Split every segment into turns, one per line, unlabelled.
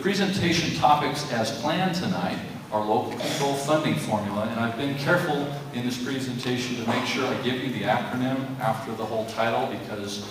presentation topics as planned tonight are local control funding formula, and I've been careful in this presentation to make sure I give you the acronym after the whole title, because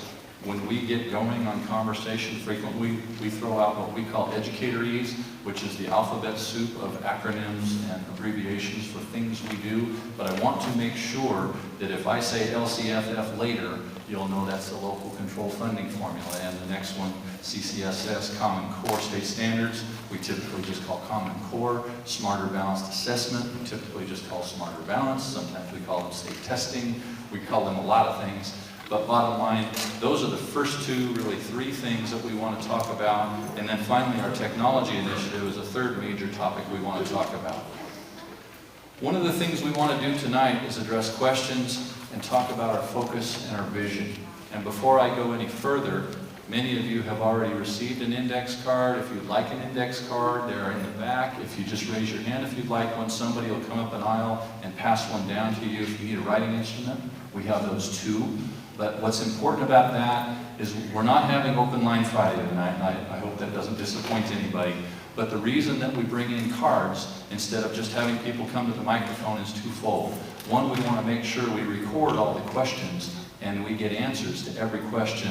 when we get going on conversation, frequently we throw out what we call educatorese, which is the alphabet soup of acronyms and abbreviations for things we do. But I want to make sure that if I say LCFF later, you'll know that's the local control funding formula. And the next one, CCSS, Common Core State Standards, we typically just call Common Core. Smarter Balanced Assessment, we typically just call Smarter Balanced. Sometimes we call them state testing. We call them a lot of things. But bottom line, those are the first two, really three things that we want to talk about. And then finally, our technology initiative is a third major topic we want to talk about. One of the things we want to do tonight is address questions and talk about our focus and our vision. And before I go any further, many of you have already received an index card. If you'd like an index card, they're in the back. If you just raise your hand if you'd like one, somebody will come up an aisle and pass one down to you. If you need a writing instrument, we have those too. But what's important about that is we're not having open line Friday tonight, and I hope that doesn't disappoint anybody. But the reason that we bring in cards instead of just having people come to the microphone is twofold. One, we want to make sure we record all the questions and we get answers to every question,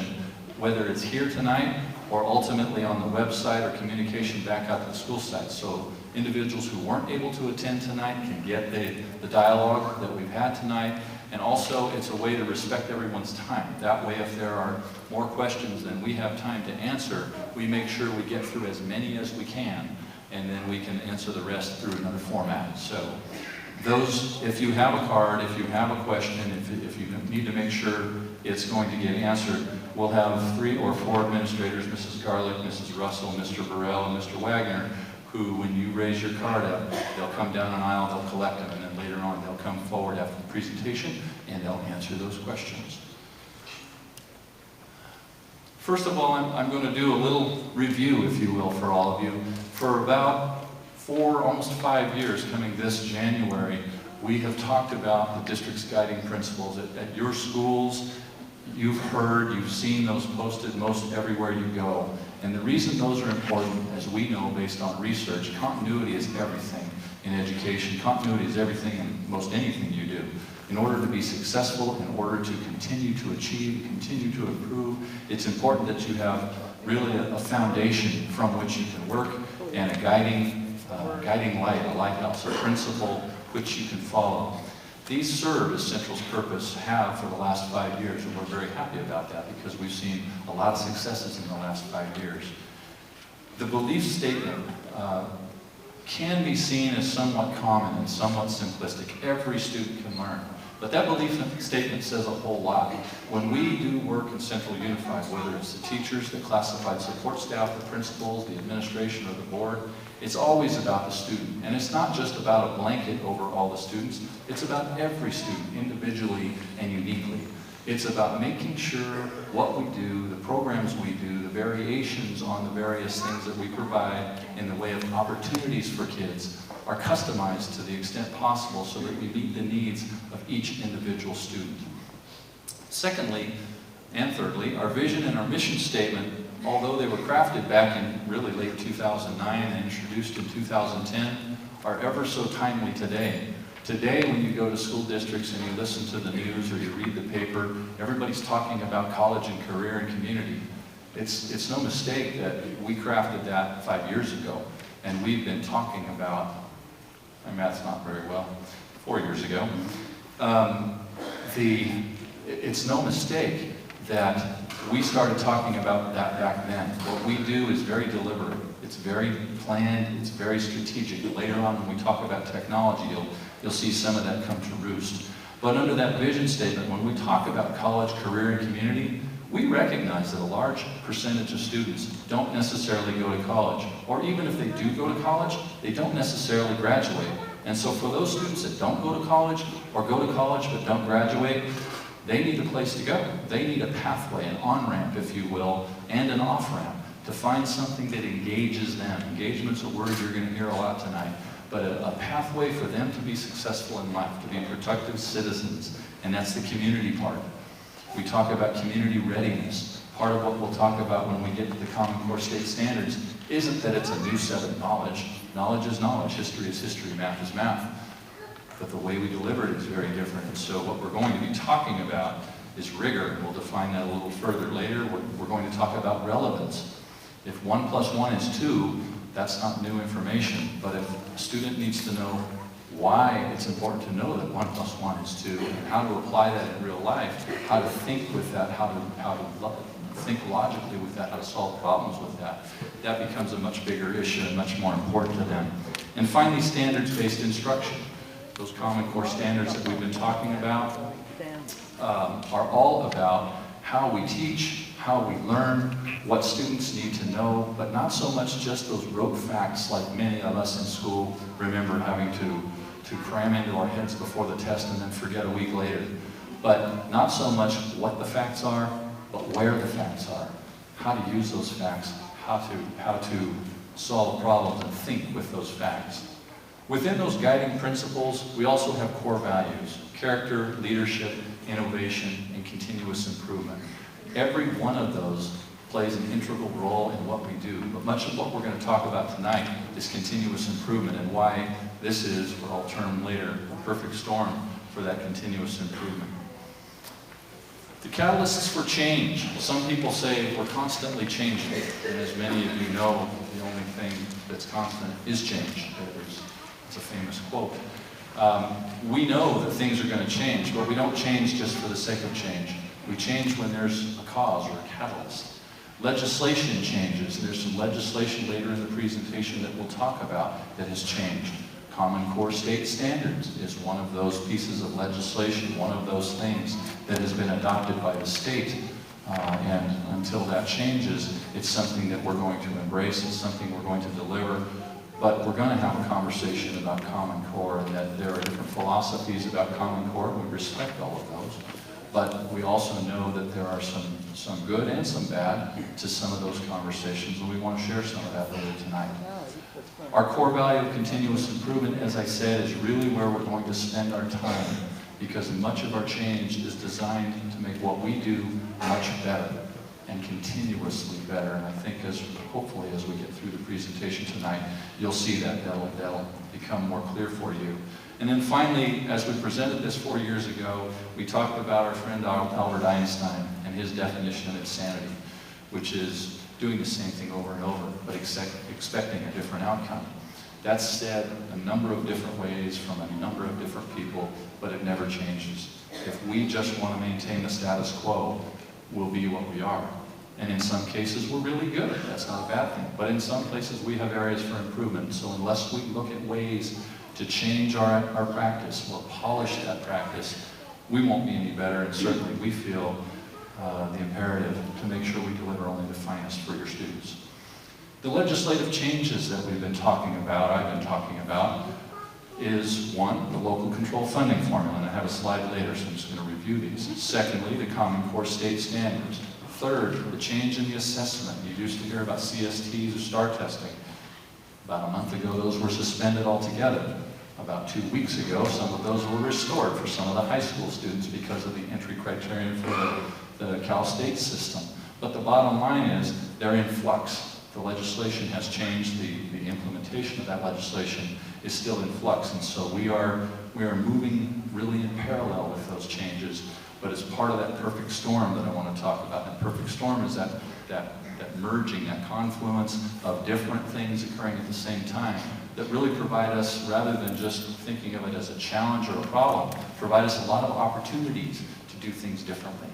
whether it's here tonight or ultimately on the website or communication back out to the school site. So individuals who weren't able to attend tonight can get the dialogue that we've had tonight. And also, it's a way to respect everyone's time. That way, if there are more questions than we have time to answer, we make sure we get through as many as we can, and then we can answer the rest through another format. So those, if you have a card, if you have a question, if you need to make sure it's going to get answered, we'll have 3 or 4 administrators, Mrs. Garlick, Mrs. Russell, Mr. Burrell, and Mr. Wagner, who, when you raise your card up, they'll come down an aisle, they'll collect them, and then later on they'll come forward after the presentation and they'll answer those questions. First of all, I'm going to do a little review, if you will, for all of you. For about 4, almost 5 years, coming this January, we have talked about the district's guiding principles. At your schools, you've heard, you've seen those posted most everywhere you go. And the reason those are important, as we know based on research, continuity is everything in education. Continuity is everything in most anything you do. In order to be successful, in order to continue to achieve, continue to improve, it's important that you have really a foundation from which you can work and a guiding light, a lighthouse, a principle which you can follow. These serve as Central's purpose have for the last 5 years, and we're very happy about that because we've seen a lot of successes in the last 5 years. The belief statement can be seen as somewhat common and somewhat simplistic. Every student can learn. But that belief statement says a whole lot. When we do work in Central Unified, whether it's the teachers, the classified support staff, the principals, the administration, or the board, it's always about the student. And it's not just about a blanket over all the students. It's about every student individually and uniquely. It's about making sure what we do, the programs we do, the variations on the various things that we provide in the way of opportunities for kids are customized to the extent possible so that we meet the needs of each individual student. Secondly, and thirdly, our vision and our mission statement, although they were crafted back in really late 2009 and introduced in 2010, are ever so timely today. Today, when you go to school districts and you listen to the news or you read the paper, everybody's talking about college and career and community. It's no mistake that we crafted that 5 years ago, and we've been talking about, my math's not very well, 4 years ago. It's no mistake that we started talking about that back then. What we do is very deliberate. It's very planned. It's very strategic. Later on, when we talk about technology, you'll see some of that come to roost. But under that vision statement, when we talk about college, career, and community, we recognize that a large percentage of students don't necessarily go to college. Or even if they do go to college, they don't necessarily graduate. And so for those students that don't go to college or go to college but don't graduate, they need a place to go. They need a pathway, an on-ramp, if you will, and an off-ramp to find something that engages them. Engagement's a word you're going to hear a lot tonight. But a pathway for them to be successful in life, to be productive citizens, and that's the community part. We talk about community readiness. Part of what we'll talk about when we get to the Common Core State Standards isn't that it's a new set of knowledge. Knowledge is knowledge, history is history, math is math. But the way we deliver it is very different. And so what we're going to be talking about is rigor, and we'll define that a little further later. We're going to talk about relevance. If 1 + 1 is 2, that's not new information. But if a student needs to know why it's important to know that 1 + 1 is 2, and how to apply that in real life, how to think with that, how to think logically with that, how to solve problems with that, that becomes a much bigger issue and much more important to them. And finally, standards-based instruction. Those Common Core standards that we've been talking about are all about how we teach, how we learn, what students need to know, but not so much just those rote facts like many of us in school remember having to cram into our heads before the test and then forget a week later. But not so much what the facts are, but where the facts are, how to use those facts, how to solve problems and think with those facts. Within those guiding principles, we also have core values: character, leadership, innovation, and continuous improvement. Every one of those plays an integral role in what we do, but much of what we're going to talk about tonight is continuous improvement and why this is, what I'll term later, a perfect storm for that continuous improvement. The catalysts for change. Some people say we're constantly changing, and as many of you know, the only thing that's constant is change. It's a famous quote. We know that things are going to change, but we don't change just for the sake of change. We change when there's a cause or a catalyst. Legislation changes. There's some legislation later in the presentation that we'll talk about that has changed. Common Core state standards is one of those pieces of legislation, one of those things that has been adopted by the state. And until that changes, it's something that we're going to embrace, it's something we're going to deliver. But we're going to have a conversation about Common Core, and that there are different philosophies about Common Core. We respect all of those. But we also know that there are some good and some bad to some of those conversations, and we want to share some of that later tonight. Our core value of continuous improvement, as I said, is really where we're going to spend our time, because much of our change is designed to make what we do much better and continuously better. And I think hopefully as we get through the presentation tonight, you'll see that that'll become more clear for you. And then finally, as we presented this 4 years ago, we talked about our friend Albert Einstein and his definition of insanity, which is doing the same thing over and over, but expecting a different outcome. That's said a number of different ways from a number of different people, but it never changes. If we just want to maintain the status quo, we'll be what we are. And in some cases, we're really good. That's not a bad thing. But in some places, we have areas for improvement. So unless we look at ways to change our practice or polish that practice, we won't be any better. And certainly we feel the imperative to make sure we deliver only the finest for your students. The legislative changes that we've been talking about, I've been talking about, is one, the local control funding formula, and I have a slide later, so I'm just going to review these. Secondly, the Common Core state standards. Third, the change in the assessment. You used to hear about CSTs or STAR testing. About a month ago, those were suspended altogether. About 2 weeks ago, some of those were restored for some of the high school students because of the entry criterion for the Cal State system. But the bottom line is, they're in flux. The legislation has changed. The implementation of that legislation is still in flux, and so we are moving really in parallel with those changes. But it's part of that perfect storm that I want to talk about. And perfect storm is that merging, that confluence of different things occurring at the same time that really provide us, rather than just thinking of it as a challenge or a problem, provide us a lot of opportunities to do things differently.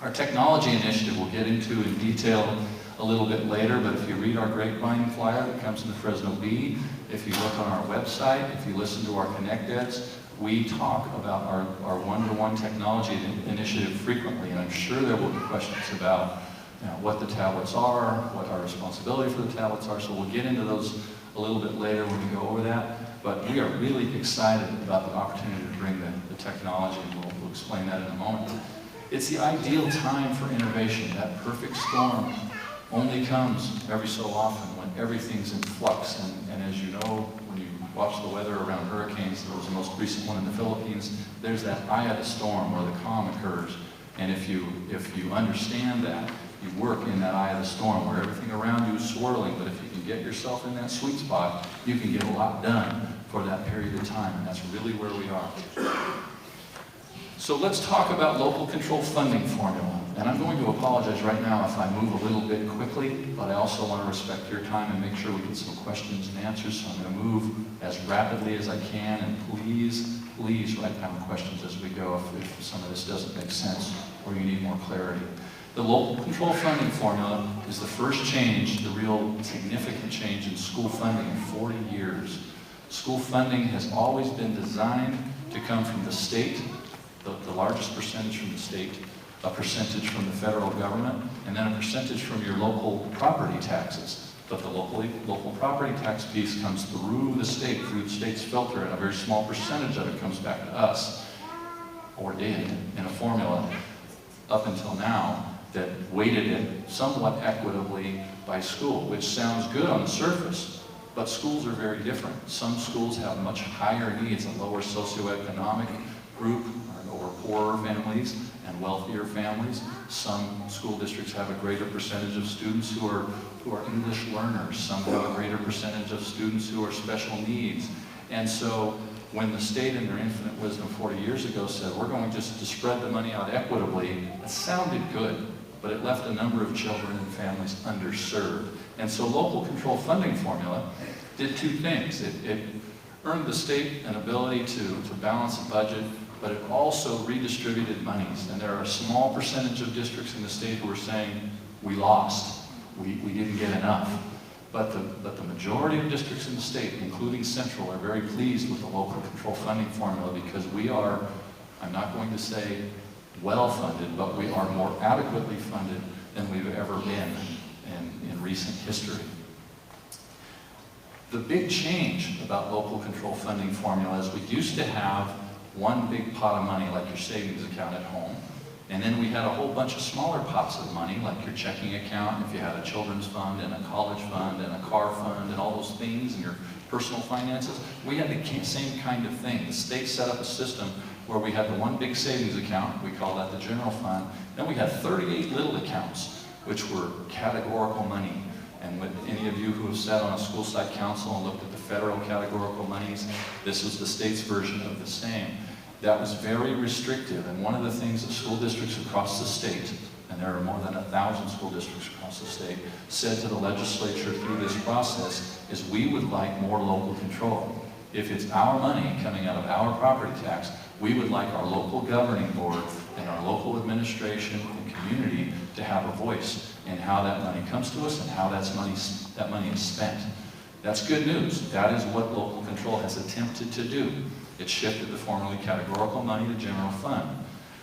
Our technology initiative we'll get into in detail a little bit later, but if you read our grapevine flyer that comes in the Fresno Bee, if you look on our website, if you listen to our Connect Eds, we talk about our one-to-one technology initiative frequently, and I'm sure there will be questions about what the tablets are, what our responsibility for the tablets are, so we'll get into those a little bit later when we go over that. But we are really excited about the opportunity to bring the technology, and we'll explain that in a moment. It's the ideal time for innovation. That perfect storm only comes every so often when everything's in flux. And as you know, when you watch the weather around hurricanes, there was the most recent one in the Philippines, there's that eye of the storm where the calm occurs. And if you understand that, You work in that eye of the storm where everything around you is swirling, but if you can get yourself in that sweet spot, you can get a lot done for that period of time, and that's really where we are. So let's talk about local control funding formula. And I'm going to apologize right now if I move a little bit quickly, but I also want to respect your time and make sure we get some questions and answers, so I'm going to move as rapidly as I can, and please write down questions as we go if some of this doesn't make sense or you need more clarity. The local control funding formula is the first change, the real significant change in school funding in 40 years. School funding has always been designed to come from the state, the largest percentage from the state, a percentage from the federal government, and then a percentage from your local property taxes. But the local property tax piece comes through the state's filter, and a very small percentage of it comes back to us, or did, in a formula up until now that weighted it somewhat equitably by school, which sounds good on the surface, but schools are very different. Some schools have much higher needs, a lower socioeconomic group, or poorer families and wealthier families. Some school districts have a greater percentage of students who are English learners. Some have a greater percentage of students who are special needs. And so when the state in their infinite wisdom 40 years ago said, we're going just to spread the money out equitably, it sounded good, but it left a number of children and families underserved. And so local control funding formula did two things. It earned the state an ability to balance a budget, but it also redistributed monies. And there are a small percentage of districts in the state who are saying, we lost, we didn't get enough. But the majority of districts in the state, including Central, are very pleased with the local control funding formula because we are, I'm not going to say well-funded, but we are more adequately funded than we've ever been in recent history. The big change about local control funding formula is we used to have one big pot of money like your savings account at home, and then we had a whole bunch of smaller pots of money like your checking account, if you had a children's fund and a college fund and a car fund and all those things, and your personal finances. We had the same kind of thing. The state set up a system where we had the one big savings account, we call that the general fund, then we had 38 little accounts, which were categorical money. And with any of you who have sat on a school site council and looked at the federal categorical monies, this was the state's version of the same. That was very restrictive, and one of the things that school districts across the state, and there are more than 1,000 school districts across the state, said to the legislature through this process is we would like more local control. If it's our money coming out of our property tax, we would like our local governing board and our local administration and community to have a voice in how that money comes to us and how that money is spent. That's good news. That is what local control has attempted to do. It shifted the formerly categorical money to general fund.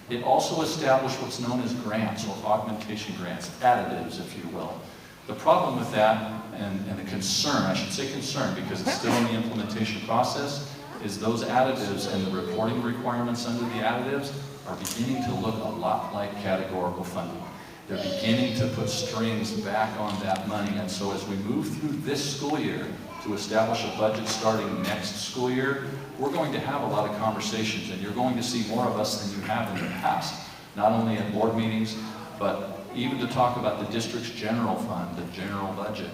It also established what's known as grants or augmentation grants, additives, if you will. The problem with that, and the concern, I should say concern because it's still in the implementation process, is those additives and the reporting requirements under the additives are beginning to look a lot like categorical funding. They're beginning to put strings back on that money, and so as we move through this school year to establish a budget starting next school year, we're going to have a lot of conversations, and you're going to see more of us than you have in the past, not only at board meetings, but even to talk about the district's general fund, the general budget.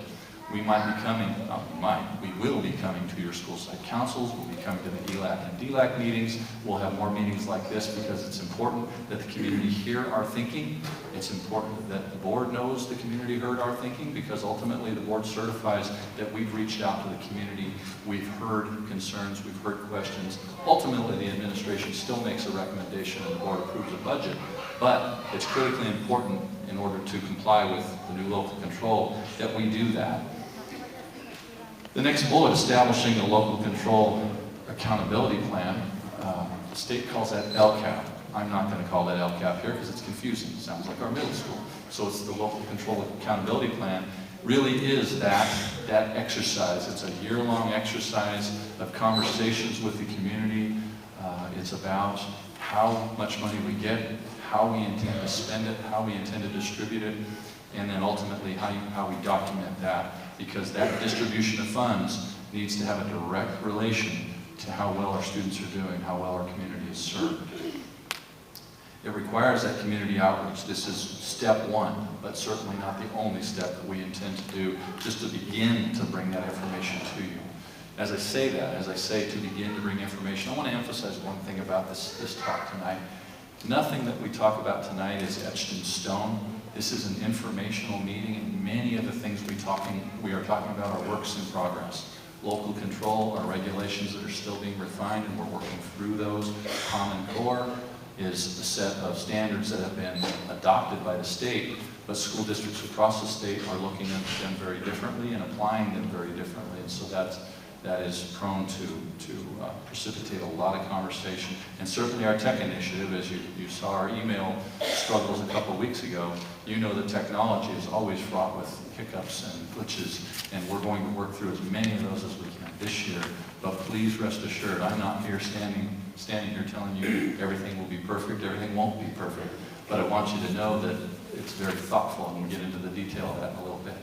We might be coming, we will be coming to your school site councils, we'll be coming to the ELAC and DLAC meetings. We'll have more meetings like this because it's important that the community hear our thinking. It's important that the board knows the community heard our thinking because ultimately the board certifies that we've reached out to the community, we've heard concerns, we've heard questions. Ultimately the administration still makes a recommendation and the board approves a budget, but it's critically important in order to comply with the new local control that we do that. The next bullet, establishing a local control accountability plan. The state calls that LCAP. I'm not going to call that LCAP here because it's confusing. It sounds like our middle school. So it's the local control accountability plan. Really is that exercise. It's a year-long exercise of conversations with the community. It's about how much money we get, how we intend to spend it, how we intend to distribute it, and then ultimately how we document that. Because that distribution of funds needs to have a direct relation to how well our students are doing, how well our community is served. It requires that community outreach. This is step one, but certainly not the only step that we intend to do, just to begin to bring that information to you. As I say that, as I say to begin to bring information, I want to emphasize one thing about this talk tonight. Nothing that we talk about tonight is etched in stone. This is an informational meeting, and many of the things we are talking about are works in progress. Local control are regulations that are still being refined, and we're working through those. Common Core is a set of standards that have been adopted by the state, but school districts across the state are looking at them very differently and applying them very differently, and so that is prone to precipitate a lot of conversation. And certainly our tech initiative, as you saw our email struggles a couple of weeks ago, you know that technology is always fraught with hiccups and glitches, and we're going to work through as many of those as we can this year. But please rest assured, I'm not here standing here telling you everything will be perfect, everything won't be perfect. But I want you to know that it's very thoughtful, and we'll get into the detail of that in a little bit.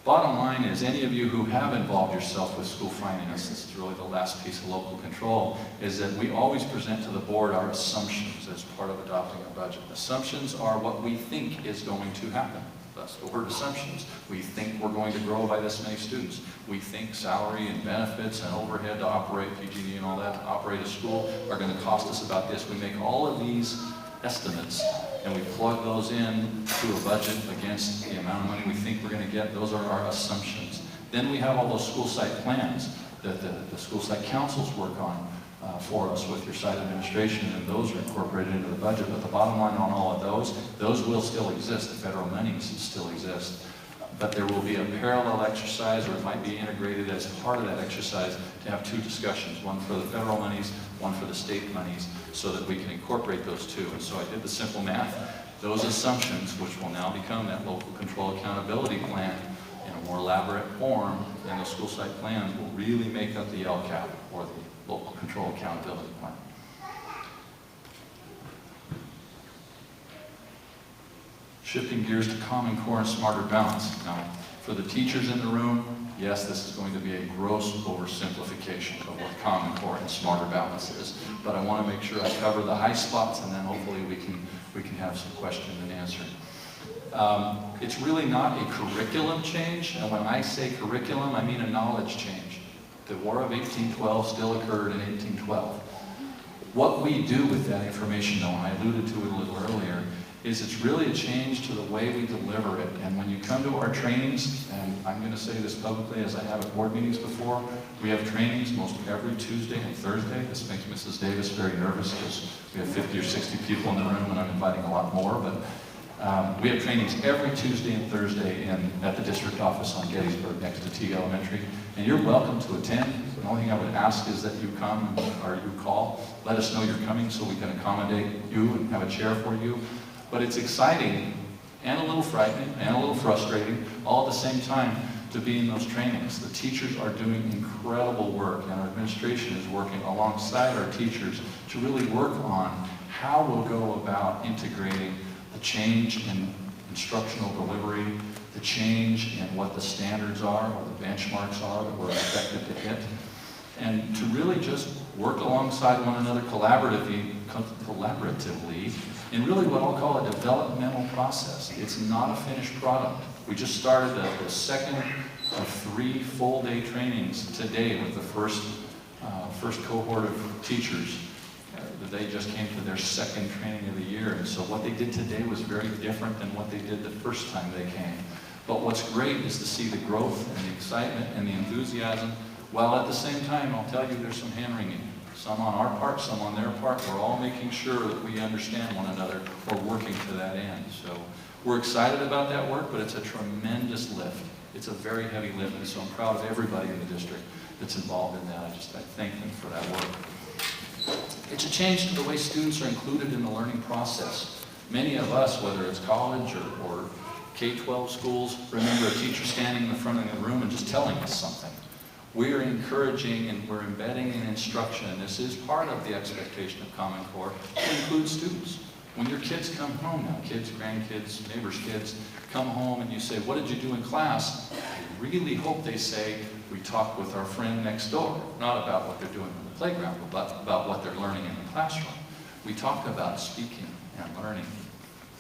Bottom line is, any of you who have involved yourself with school finance, this is really the last piece of local control, is that we always present to the board our assumptions as part of adopting a budget. Assumptions are what we think is going to happen. That's the word assumptions. We think we're going to grow by this many students. We think salary and benefits and overhead to operate PG&E and all that, to operate a school, are going to cost us about this. We make all of these estimates, and we plug those in to a budget against the amount of money we think we're going to get. Those are our assumptions. Then we have all those school site plans that the school site councils work on for us with your site administration, and those are incorporated into the budget. But the bottom line on all of those will still exist. The federal monies still exist. But there will be a parallel exercise, or it might be integrated as part of that exercise, to have two discussions, one for the federal monies, one for the state monies, so that we can incorporate those two. And so I did the simple math. Those assumptions, which will now become that local control accountability plan in a more elaborate form, and the school site plans will really make up the LCAP, or the local control accountability plan. Shifting gears to Common Core and Smarter Balance. Now, for the teachers in the room, yes, this is going to be a gross oversimplification of what Common Core and Smarter Balance is. But I want to make sure I cover the high spots, and then hopefully we can have some question and answer. It's really not a curriculum change, and when I say curriculum, I mean a knowledge change. The War of 1812 still occurred in 1812. What we do with that information, though, and I alluded to it a little earlier, is it's really a change to the way we deliver it. And when you come to our trainings, and I'm going to say this publicly as I have at board meetings before, we have trainings most every Tuesday and Thursday. This makes Mrs. Davis very nervous because we have 50 or 60 people in the room and I'm inviting a lot more. But we have trainings every Tuesday and Thursday at the district office on Gettysburg next to T Elementary. And you're welcome to attend. The only thing I would ask is that you come or you call. Let us know you're coming so we can accommodate you and have a chair for you. But it's exciting and a little frightening and a little frustrating all at the same time to be in those trainings. The teachers are doing incredible work, and our administration is working alongside our teachers to really work on how we'll go about integrating the change in instructional delivery, the change in what the standards are or the benchmarks are that we're expected to hit, and to really just work alongside one another collaboratively in really what I'll call a developmental process. It's not a finished product. We just started the second of 3 full-day trainings today with the first cohort of teachers. They just came to their second training of the year, and so what they did today was very different than what they did the first time they came. But what's great is to see the growth and the excitement and the enthusiasm, while at the same time, I'll tell you, there's some hand-wringing. Some on our part, some on their part. We're all making sure that we understand one another. We're working to that end. So we're excited about that work, but it's a tremendous lift. It's a very heavy lift, and so I'm proud of everybody in the district that's involved in that. I thank them for that work. It's a change to the way students are included in the learning process. Many of us, whether it's college or K-12 schools, remember a teacher standing in the front of the room and just telling us something. We're encouraging and we're embedding in instruction, and this is part of the expectation of Common Core, to include students. When your kids come home now, kids, grandkids, neighbors' kids, come home and you say, what did you do in class? I really hope they say, we talked with our friend next door, not about what they're doing in the playground, but about what they're learning in the classroom. We talked about speaking and learning,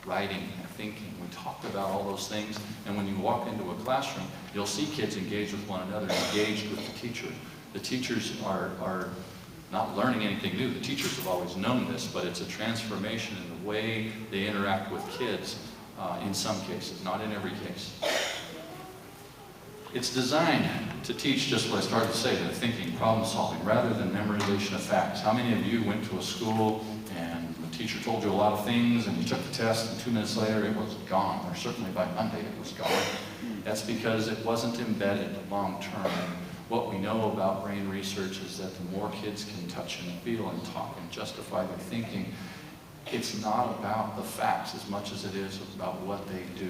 writing and thinking. We talked about all those things, and when you walk into a classroom, you'll see kids engaged with one another, engaged with the teacher. The teachers are not learning anything new. The teachers have always known this, but it's a transformation in the way they interact with kids in some cases, not in every case. It's designed to teach just what I started to say, the thinking, problem solving, rather than memorization of facts. How many of you went to a school and the teacher told you a lot of things and you took the test and 2 minutes later it was gone, or certainly by Monday it was gone? That's because it wasn't embedded long term. What we know about brain research is that the more kids can touch and feel and talk and justify their thinking, it's not about the facts as much as it is about what they do.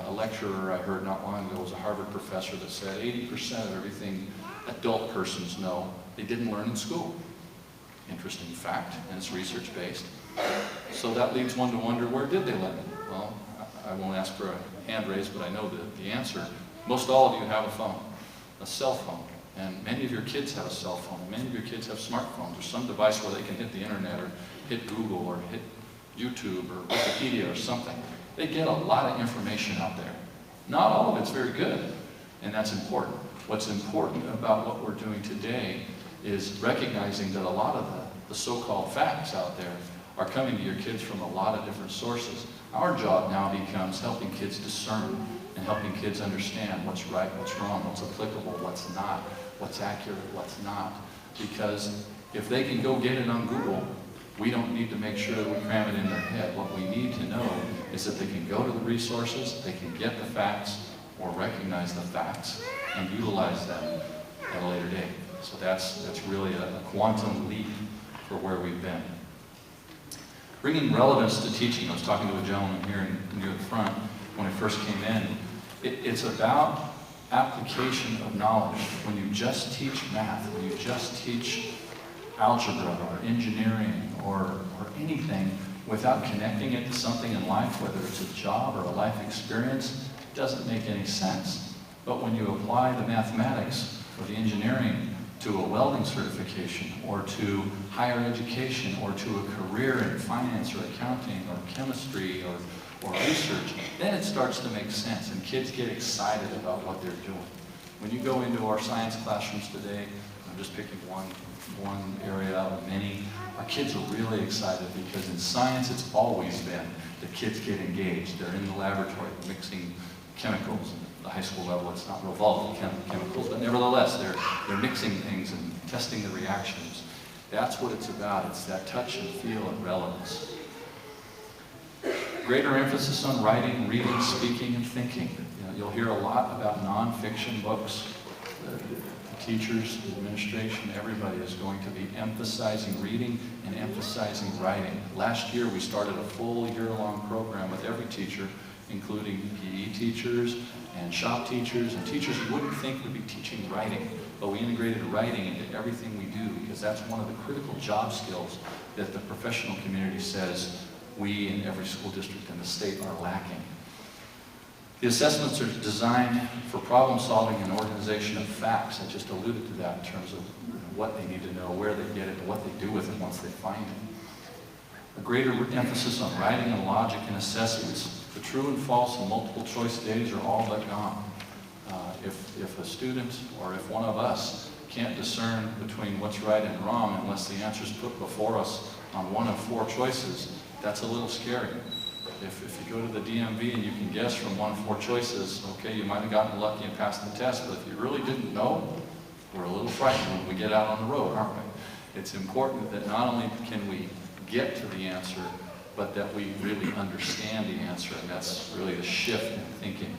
A lecturer I heard not long ago was a Harvard professor that said 80% of everything adult persons know they didn't learn in school. Interesting fact, and it's research-based. So that leads one to wonder, where did they learn it? Well, I won't ask for a hand raise, but I know the answer. Most all of you have a phone, a cell phone, and many of your kids have a cell phone, and many of your kids have smartphones or some device where they can hit the internet or hit Google or hit YouTube or Wikipedia or something. They get a lot of information out there. Not all of it's very good, and that's important. What's important about what we're doing today is recognizing that a lot of the so-called facts out there are coming to your kids from a lot of different sources. Our job now becomes helping kids discern and helping kids understand what's right, what's wrong, what's applicable, what's not, what's accurate, what's not. Because if they can go get it on Google, we don't need to make sure that we cram it in their head. What we need to know is that they can go to the resources, they can get the facts, or recognize the facts, and utilize them at a later date. So that's really a quantum leap for where we've been. Bringing relevance to teaching. I was talking to a gentleman here near the front when I first came in. It's about application of knowledge. When you just teach math, when you just teach algebra or engineering or anything without connecting it to something in life, whether it's a job or a life experience, it doesn't make any sense. But when you apply the mathematics or the engineering to a welding certification or to higher education or to a career in finance or accounting or chemistry or research, then it starts to make sense and kids get excited about what they're doing. When you go into our science classrooms today, I'm just picking one area out of many, our kids are really excited because in science it's always been the kids get engaged. They're in the laboratory mixing chemicals. At the high school level it's not real volatile chemicals, but nevertheless they're mixing things and testing the reactions. That's what it's about. It's that touch and feel and relevance. Greater emphasis on writing, reading, speaking, and thinking. You'll hear a lot about nonfiction books. The teachers, the administration, everybody is going to be emphasizing reading and emphasizing writing. Last year we started a full year-long program with every teacher, including PE teachers and shop teachers and teachers you wouldn't think would be teaching writing. But we integrated writing into everything we do because that's one of the critical job skills that the professional community says we in every school district in the state are lacking. The assessments are designed for problem solving and organization of facts. I just alluded to that in terms of what they need to know, where they get it, and what they do with it once they find it. A greater emphasis on writing and logic and assessments. The true and false and multiple choice days are all but gone. If a student or if one of us can't discern between what's right and wrong unless the answer is put before us on one of 4 choices, that's a little scary. If you go to the DMV and you can guess from 1 of 4 choices, okay, you might have gotten lucky and passed the test, but if you really didn't know, we're a little frightened when we get out on the road, aren't we? It's important that not only can we get to the answer, but that we really understand the answer, and that's really the shift in thinking.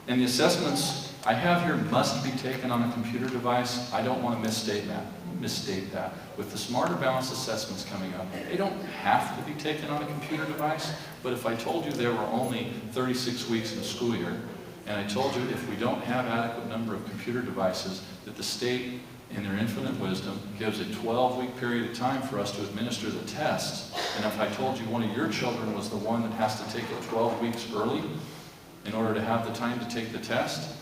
And the assessments I have here must be taken on a computer device. I don't want to misstate that. With the Smarter Balanced assessments coming up, they don't have to be taken on a computer device, but if I told you there were only 36 weeks in a school year, and I told you if we don't have adequate number of computer devices, that the state, in their infinite wisdom, gives a 12-week period of time for us to administer the tests, and if I told you one of your children was the one that has to take it 12 weeks early in order to have the time to take the test,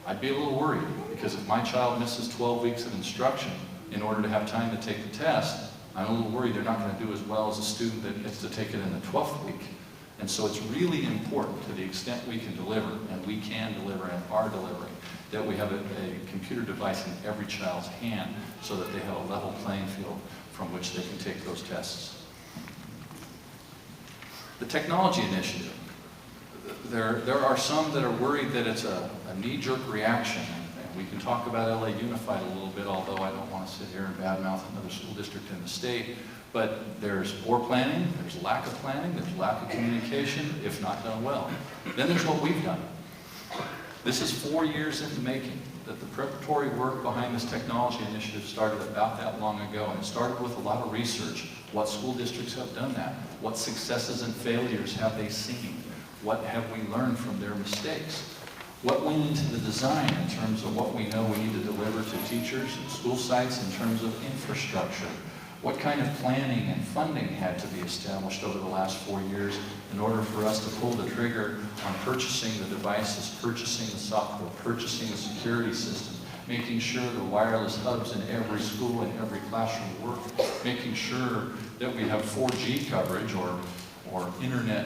I'd be a little worried, because if my child misses 12 weeks of instruction in order to have time to take the test, I'm a little worried they're not going to do as well as a student that gets to take it in the 12th week. And so it's really important, to the extent we can deliver, and we can deliver and are delivering, that we have a computer device in every child's hand so that they have a level playing field from which they can take those tests. The technology initiative. There are some that are worried that it's a knee-jerk reaction. And we can talk about LA Unified a little bit, although I don't want to sit here and badmouth another school district in the state. But there's poor planning, there's lack of planning, there's lack of communication, if not done well. Then there's what we've done. This is 4 years in the making, that the preparatory work behind this technology initiative started about that long ago, and it started with a lot of research. What school districts have done that? What successes and failures have they seen? What have we learned from their mistakes? What went into the design in terms of what we know we need to deliver to teachers and school sites in terms of infrastructure? What kind of planning and funding had to be established over the last 4 years in order for us to pull the trigger on purchasing the devices, purchasing the software, purchasing the security system, making sure the wireless hubs in every school and every classroom work, making sure that we have 4G coverage or internet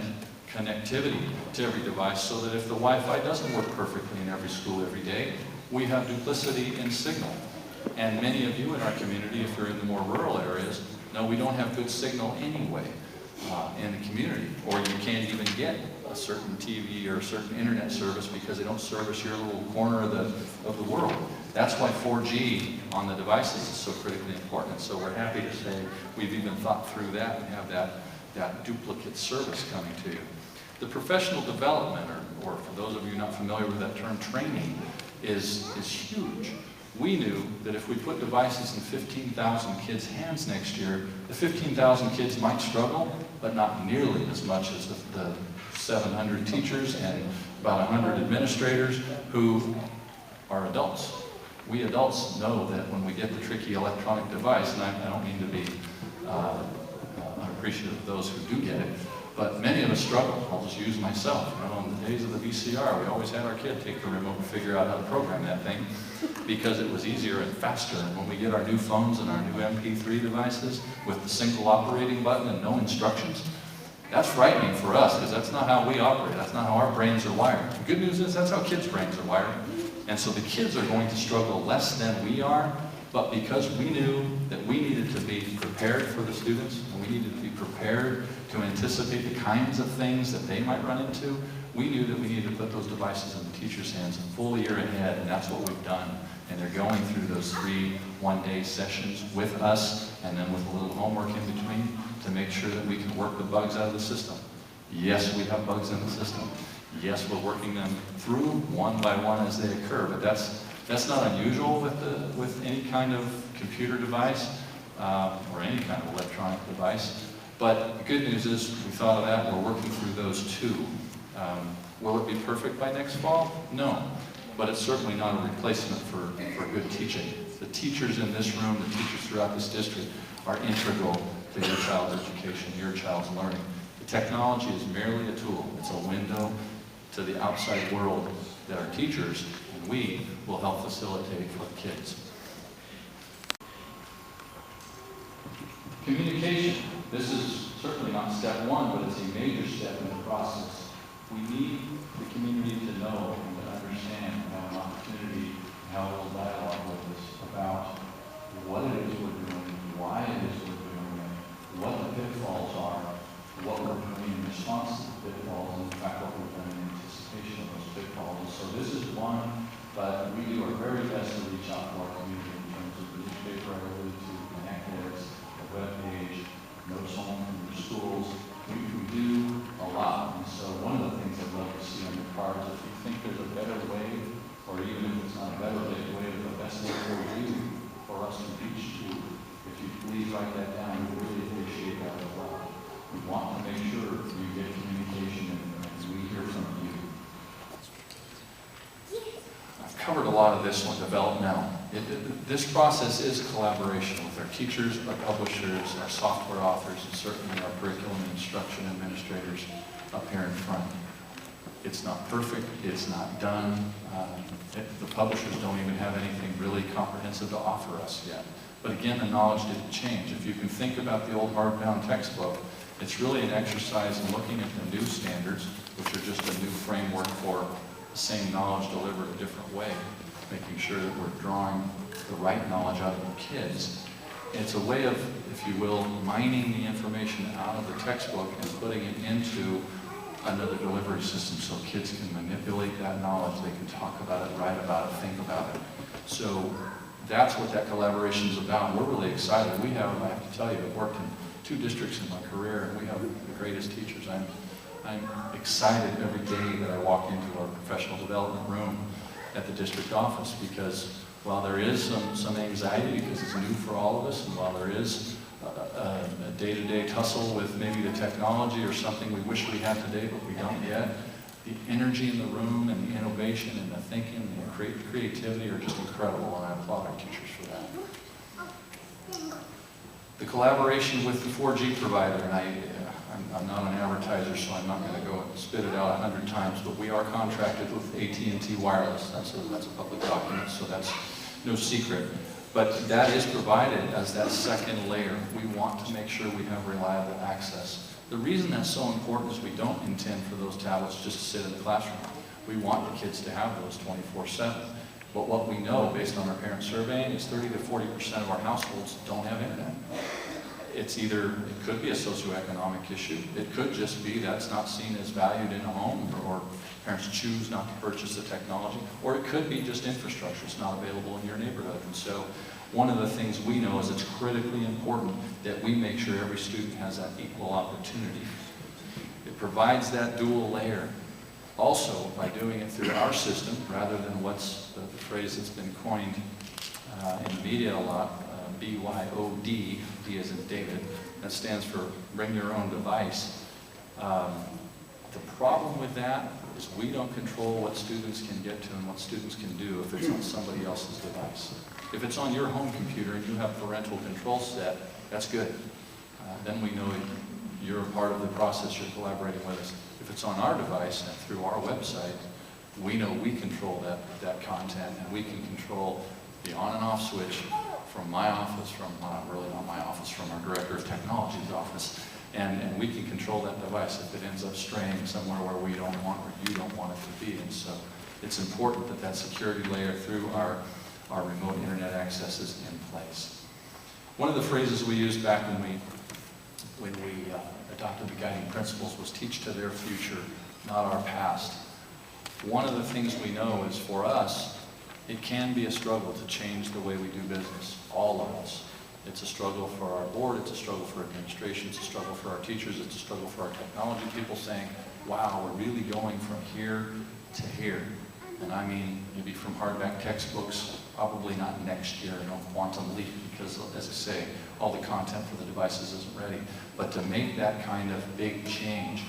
connectivity to every device so that if the Wi-Fi doesn't work perfectly in every school every day, we have duplicity in signal. And many of you in our community, if you're in the more rural areas, know we don't have good signal anyway in the community, or you can't even get a certain TV or a certain internet service because they don't service your little corner of the world. That's why 4G on the devices is so critically important. So we're happy to say we've even thought through that and have that duplicate service coming to you. The professional development, or for those of you not familiar with that term, training, is huge. We knew that if we put devices in 15,000 kids' hands next year, the 15,000 kids might struggle, but not nearly as much as the 700 teachers and about 100 administrators who are adults. We adults know that when we get the tricky electronic device, and I don't mean to be unappreciative of those who do get it, but many of us struggle. I'll just use myself. You know, in the days of the VCR, we always had our kid take the remote and figure out how to program that thing because it was easier and faster. And when we get our new phones and our new MP3 devices with the single operating button and no instructions, that's frightening for us because that's not how we operate. That's not how our brains are wired. The good news is that's how kids' brains are wired. And so the kids are going to struggle less than we are, but because we knew that we needed to be prepared for the students, and we needed to be prepared to anticipate the kinds of things that they might run into, we knew that we needed to put those devices in the teacher's hands a full year ahead, and that's what we've done. And they're going through those 3 one-day sessions with us, and then with a little homework in between to make sure that we can work the bugs out of the system. Yes, we have bugs in the system. Yes, we're working them through one by one as they occur, but that's not unusual with any kind of computer device or any kind of electronic device. But the good news is we thought of that and we're working through those too. Will it be perfect by next fall? No, but it's certainly not a replacement for good teaching. The teachers in this room, the teachers throughout this district are integral to your child's education, your child's learning. The technology is merely a tool. It's a window to the outside world that our teachers and we will help facilitate for the kids. Communication. This is certainly not step one, but it's a major step in the process. We need the community to know and to understand and have an opportunity to have a little dialogue with us about what it is we're doing, why it is we're doing it, what the pitfalls are, what we're doing in response to the pitfalls, and in fact what we're doing in anticipation of those pitfalls. So this is one, but we do our very best to reach out to our community in terms of the newspaper I alluded to, connect ads, the webpage, notes home from your schools. We do a lot. And so one of the things I'd love to see on your cards, if you think there's a better way, or even if it's not a better way, but the best way for you, for us to reach you, if you please write that down, we really appreciate that as well. We want to make sure you get communication and we hear from you. I've covered a lot of this one, developmental. This process is a collaboration with our teachers, our publishers, our software authors, and certainly our curriculum and instruction administrators up here in front. It's not perfect, it's not done. The publishers don't even have anything really comprehensive to offer us yet. But again, the knowledge didn't change. If you can think about the old hardbound textbook, it's really an exercise in looking at the new standards, which are just a new framework for the same knowledge delivered a different way, making sure that we're drawing the right knowledge out of the kids. It's a way of, if you will, mining the information out of the textbook and putting it into another delivery system so kids can manipulate that knowledge. They can talk about it, write about it, think about it. So that's what that collaboration is about. We're really excited. We have, I have to tell you, I've worked in 2 districts in my career, and we have the greatest teachers. I'm excited every day that I walk into our professional development room at the district office, because while there is some anxiety because it's new for all of us, and while there is a day-to-day tussle with maybe the technology or something we wish we had today but we don't yet, the energy in the room and the innovation and the thinking and the creativity are just incredible, and I applaud our teachers for that. The collaboration with the 4G provider, and I'm not an advertiser, so I'm not going to go and spit it out 100 times, but we are contracted with AT&T Wireless. That's a public document, so that's no secret. But that is provided as that second layer. We want to make sure we have reliable access. The reason that's so important is we don't intend for those tablets just to sit in the classroom. We want the kids to have those 24/7. But what we know, based on our parent surveying, is 30 to 40% of our households don't have internet. It's either, it could be a socioeconomic issue, it could just be that's not seen as valued in a home, or parents choose not to purchase the technology, or it could be just infrastructure, it's not available in your neighborhood. And so one of the things we know is it's critically important that we make sure every student has that equal opportunity. It provides that dual layer. Also, by doing it through our system, rather than what's the phrase that's been coined in the media a lot, BYOD, D as in David, that stands for bring your own device. The problem with that is we don't control what students can get to and what students can do if it's on somebody else's device. If it's on your home computer and you have parental control set, that's good. Then we know you're a part of the process, you're collaborating with us. If it's on our device and through our website, we know we control that content, and we can control the on and off switch from my office, from not my office, from our Director of Technology's office, and we can control that device if it ends up straying somewhere where we don't want or you don't want it to be. And so it's important that that security layer through our remote internet access is in place. One of the phrases we used back when we adopted the guiding principles was teach to their future, not our past. One of the things we know is for us, it can be a struggle to change the way we do business, all of us. It's a struggle for our board, it's a struggle for administration, it's a struggle for our teachers, it's a struggle for our technology people saying, wow, we're really going from here to here. And I mean, maybe from hardback textbooks, probably not next year, quantum leap, because as I say, all the content for the devices isn't ready. But to make that kind of big change,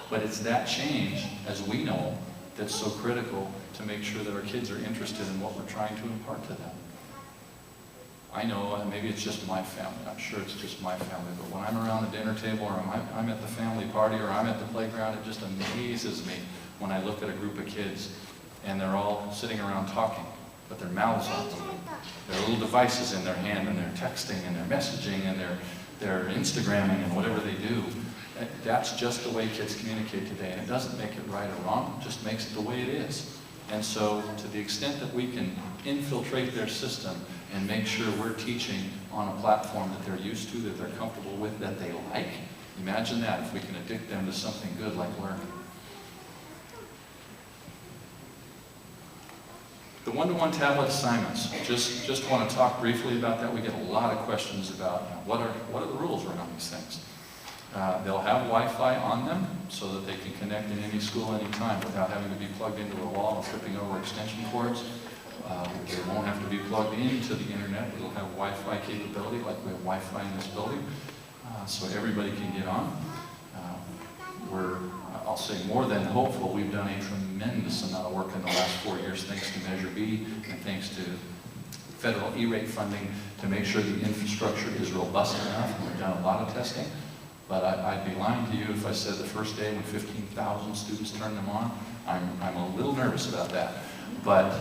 but it's that change, as we know, that's so critical to make sure that our kids are interested in what we're trying to impart to them. I know, and maybe it's just my family, I'm sure it's just my family, but when I'm around the dinner table, or I'm at the family party, or I'm at the playground, it just amazes me when I look at a group of kids and they're all sitting around talking, but their mouths aren't moving. There are little devices in their hand, and they're texting, and they're messaging, and they're Instagramming, and whatever they do. That's just the way kids communicate today, and it doesn't make it right or wrong, it just makes it the way it is. And so, to the extent that we can infiltrate their system and make sure we're teaching on a platform that they're used to, that they're comfortable with, that they like, imagine that, if we can addict them to something good like learning. The one-to-one tablet assignments, just want to talk briefly about that. We get a lot of questions about what are the rules around these things. They'll have Wi-Fi on them so that they can connect in any school anytime without having to be plugged into a wall and tripping over extension cords. They won't have to be plugged into the internet. It'll have Wi-Fi capability like we have Wi-Fi in this building, so everybody can get on. I'll say more than hopeful, we've done a tremendous amount of work in the last 4 years thanks to Measure B and thanks to federal E-rate funding to make sure the infrastructure is robust enough. We've done a lot of testing, but I'd be lying to you if I said the first day when 15,000 students turned them on. I'm a little nervous about that. But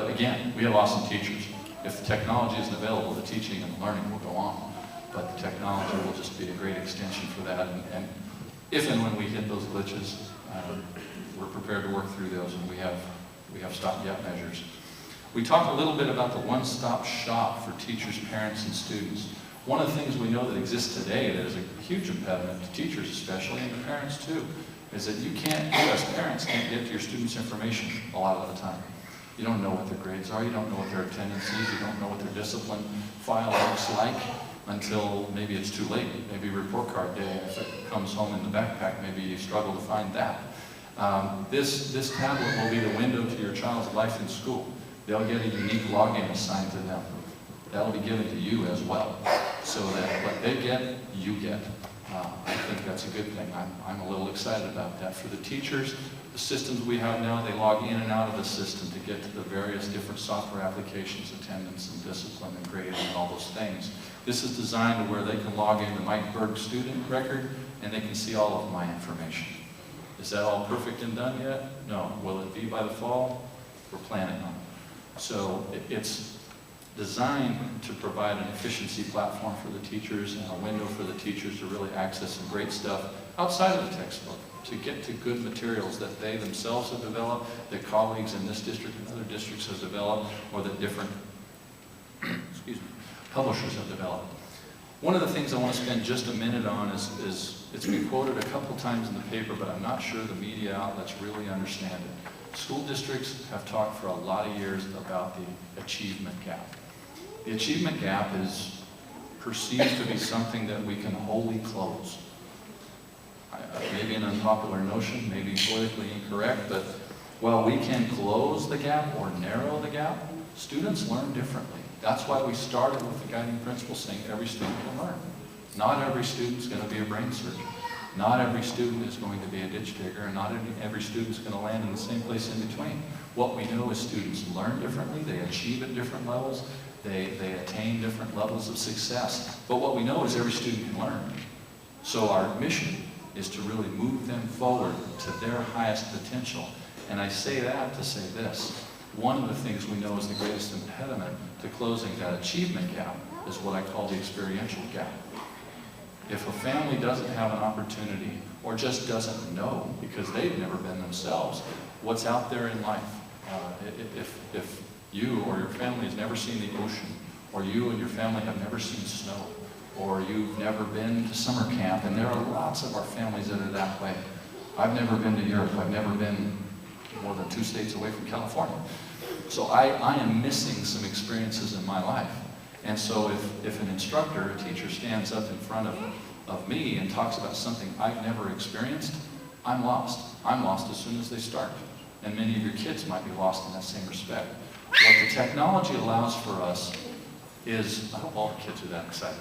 again, we have awesome teachers. If the technology isn't available, the teaching and the learning will go on. But the technology will just be a great extension for that. And if and when we hit those glitches, we're prepared to work through those, and we have stopgap measures. We talked a little bit about the one-stop shop for teachers, parents, and students. One of the things we know that exists today that is a huge impediment to teachers especially, and to parents too, is that you as parents can't get to your students' information a lot of the time. You don't know what their grades are, you don't know what their attendance is, you don't know what their discipline file looks like until maybe it's too late. Maybe report card day, and if it comes home in the backpack, maybe you struggle to find that. This tablet will be the window to your child's life in school. They'll get a unique login assigned to them. That'll be given to you as well, so that what they get, you get. I think that's a good thing. I'm a little excited about that. For the teachers, the systems we have now, they log in and out of the system to get to the various different software applications, attendance and discipline and grading and all those things. This is designed to where they can log into Mike Berg's student record and they can see all of my information. Is that all perfect and done yet? No. Will it be by the fall? We're planning on it. So it's designed to provide an efficiency platform for the teachers and a window for the teachers to really access some great stuff outside of the textbook, to get to good materials that they themselves have developed, that colleagues in this district and other districts have developed, or that different publishers have developed. One of the things I want to spend just a minute on is it's been quoted a couple times in the paper, but I'm not sure the media outlets really understand it. School districts have talked for a lot of years about the achievement gap. The achievement gap is perceived to be something that we can wholly close. Maybe an unpopular notion, maybe politically incorrect, but while we can close the gap or narrow the gap, students learn differently. That's why we started with the guiding principle saying every student can learn. Not every student is going to be a brain surgeon. Not every student is going to be a ditch digger, and not every student is going to land in the same place in between. What we know is students learn differently, they achieve at different levels, they attain different levels of success. But what we know is every student can learn. So our mission is to really move them forward to their highest potential. And I say that to say this. One of the things we know is the greatest impediment to closing that achievement gap is what I call the experiential gap. If a family doesn't have an opportunity or just doesn't know because they've never been themselves what's out there in life, if you or your family has never seen the ocean, or you and your family have never seen snow, or you've never been to summer camp, and there are lots of our families that are that way. I've never been to Europe. I've never been more than 2 states away from California. So I am missing some experiences in my life. And so if an instructor, a teacher, stands up in front of me and talks about something I've never experienced, I'm lost. I'm lost as soon as they start. And many of your kids might be lost in that same respect. What the technology allows for us is, I hope all the kids are that excited.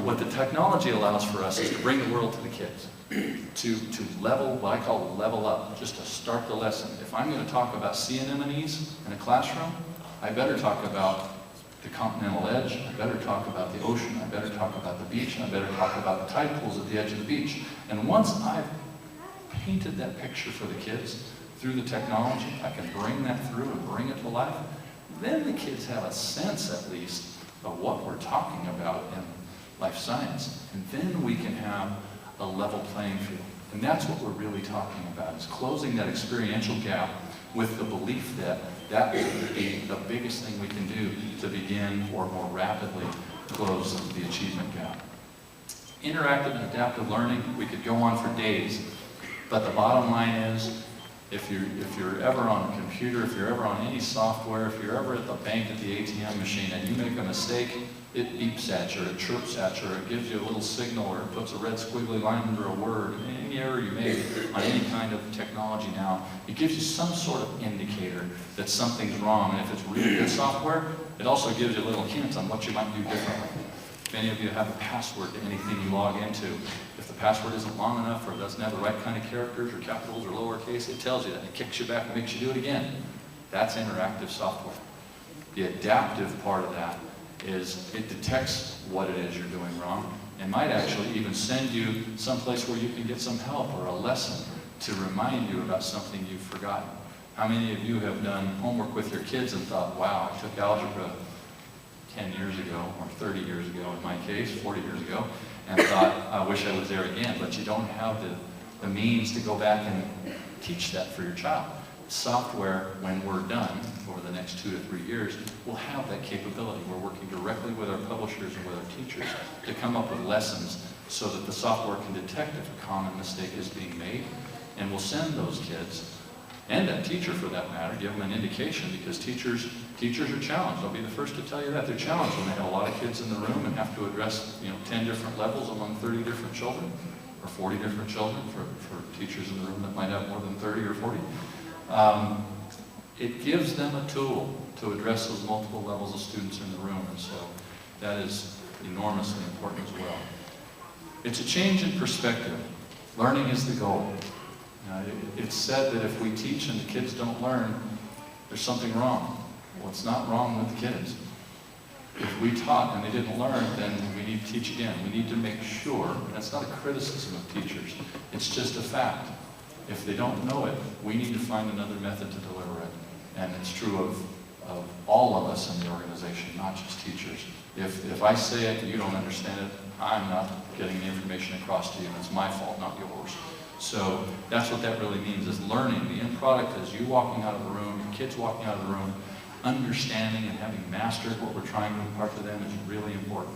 What the technology allows for us is to bring the world to the kids, to level, what I call level up, just to start the lesson. If I'm going to talk about sea anemones in a classroom, I better talk about the continental edge, I better talk about the ocean, I better talk about the beach, and I better talk about the tide pools at the edge of the beach. And once I've painted that picture for the kids through the technology, I can bring that through and bring it to life, then the kids have a sense at least of what we're talking about in life science. And then we can have a level playing field. And that's what we're really talking about, is closing that experiential gap with the belief that that will be the biggest thing we can do to begin or more rapidly close the achievement gap. Interactive and adaptive learning, we could go on for days, but the bottom line is, if you're ever on a computer, if you're ever on any software, if you're ever at the bank at the ATM machine and you make a mistake, it beeps at you, or it chirps at you, or it gives you a little signal, or it puts a red squiggly line under a word. Any error you make on any kind of technology now, it gives you some sort of indicator that something's wrong. And if it's really good software, it also gives you a little hint on what you might do differently. If any of you have a password to anything you log into, if the password isn't long enough or doesn't have the right kind of characters or capitals or lowercase, it tells you that. It kicks you back and makes you do it again. That's interactive software. The adaptive part of that is it detects what it is you're doing wrong and might actually even send you someplace where you can get some help or a lesson to remind you about something you've forgotten. How many of you have done homework with your kids and thought, wow, I took algebra 10 years ago, or 30 years ago in my case, 40 years ago, and thought, I wish I was there again, but you don't have the means to go back and teach that for your child. Software, when we're done over the next 2 to 3 years, will have that capability. We're working directly with our publishers and with our teachers to come up with lessons so that the software can detect if a common mistake is being made, and we'll send those kids, and that teacher for that matter, give them an indication, because teachers are challenged. I'll be the first to tell you that. They're challenged when they have a lot of kids in the room and have to address 10 different levels among 30 different children, or 40 different children for teachers in the room that might have more than 30 or 40. It gives them a tool to address those multiple levels of students in the room, and so that is enormously important as well. It's a change in perspective. Learning is the goal. It's said that if we teach and the kids don't learn, there's something wrong. Well, it's not wrong with the kids. If we taught and they didn't learn, then we need to teach again. We need to make sure, and that's not a criticism of teachers, it's just a fact. If they don't know it, we need to find another method to deliver it. And it's true of all of us in the organization, not just teachers. If I say it and you don't understand it, I'm not getting the information across to you, and it's my fault, not yours. So that's what that really means, is learning. The end product is you walking out of the room, your kids walking out of the room, understanding and having mastered what we're trying to impart to them is really important.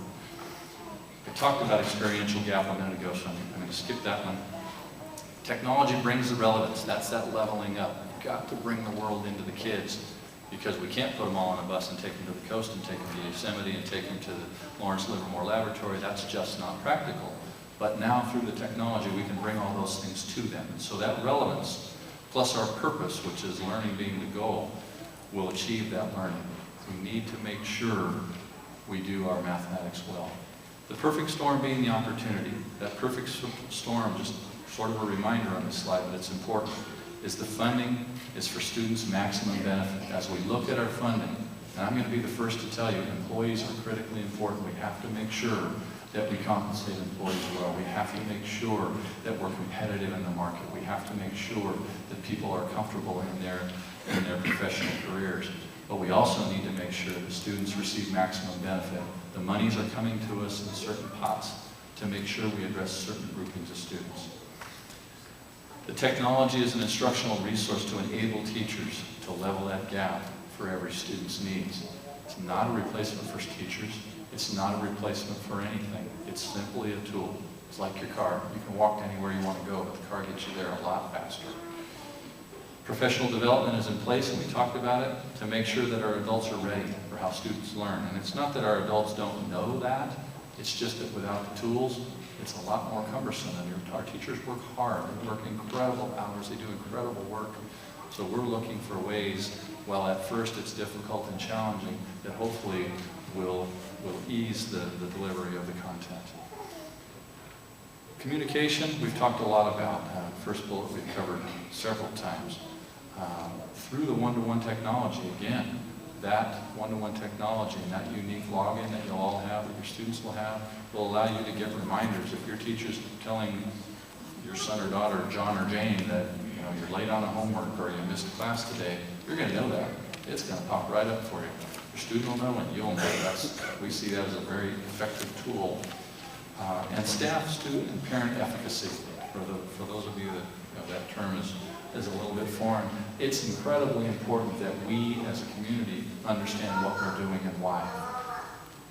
I talked about experiential gap a minute ago, so I'm going to skip that one. Technology brings the relevance. That's that leveling up. You've got to bring the world into the kids, because we can't put them all on a bus and take them to the coast and take them to Yosemite and take them to the Lawrence Livermore Laboratory. That's just not practical. But now through the technology, we can bring all those things to them. And so that relevance, plus our purpose, which is learning being the goal, will achieve that learning. We need to make sure we do our mathematics well. The perfect storm being the opportunity. That perfect storm, just sort of a reminder on this slide, but it's important, is the funding is for students' maximum benefit. As we look at our funding, and I'm going to be the first to tell you, employees are critically important. We have to make sure that we compensate employees well. We have to make sure that we're competitive in the market. We have to make sure that people are comfortable in their professional careers. But we also need to make sure that students receive maximum benefit. The monies are coming to us in certain pots to make sure we address certain groupings of students. The technology is an instructional resource to enable teachers to level that gap for every student's needs. It's not a replacement for teachers. It's not a replacement for anything. It's simply a tool. It's like your car. You can walk anywhere you want to go, but the car gets you there a lot faster. Professional development is in place, and we talked about it, to make sure that our adults are ready for how students learn. And it's not that our adults don't know that. It's just that without the tools, it's a lot more cumbersome. And our teachers work hard. They work incredible hours. They do incredible work. So we're looking for ways, while at first it's difficult and challenging, that hopefully will ease the delivery of the content. Communication, we've talked a lot about. First bullet we've covered several times. Through the one-to-one technology, again, that one-to-one technology and that unique login that you'll all have, that your students will have, will allow you to get reminders. If your teacher's telling your son or daughter, John or Jane, that you're late on a homework or you missed class today, you're going to know that. It's going to pop right up for you. Your student will know and you'll know. We see that as a very effective tool. And staff, student, and parent efficacy. For those of you that that term is a little bit foreign, it's incredibly important that we as a community understand what we're doing and why.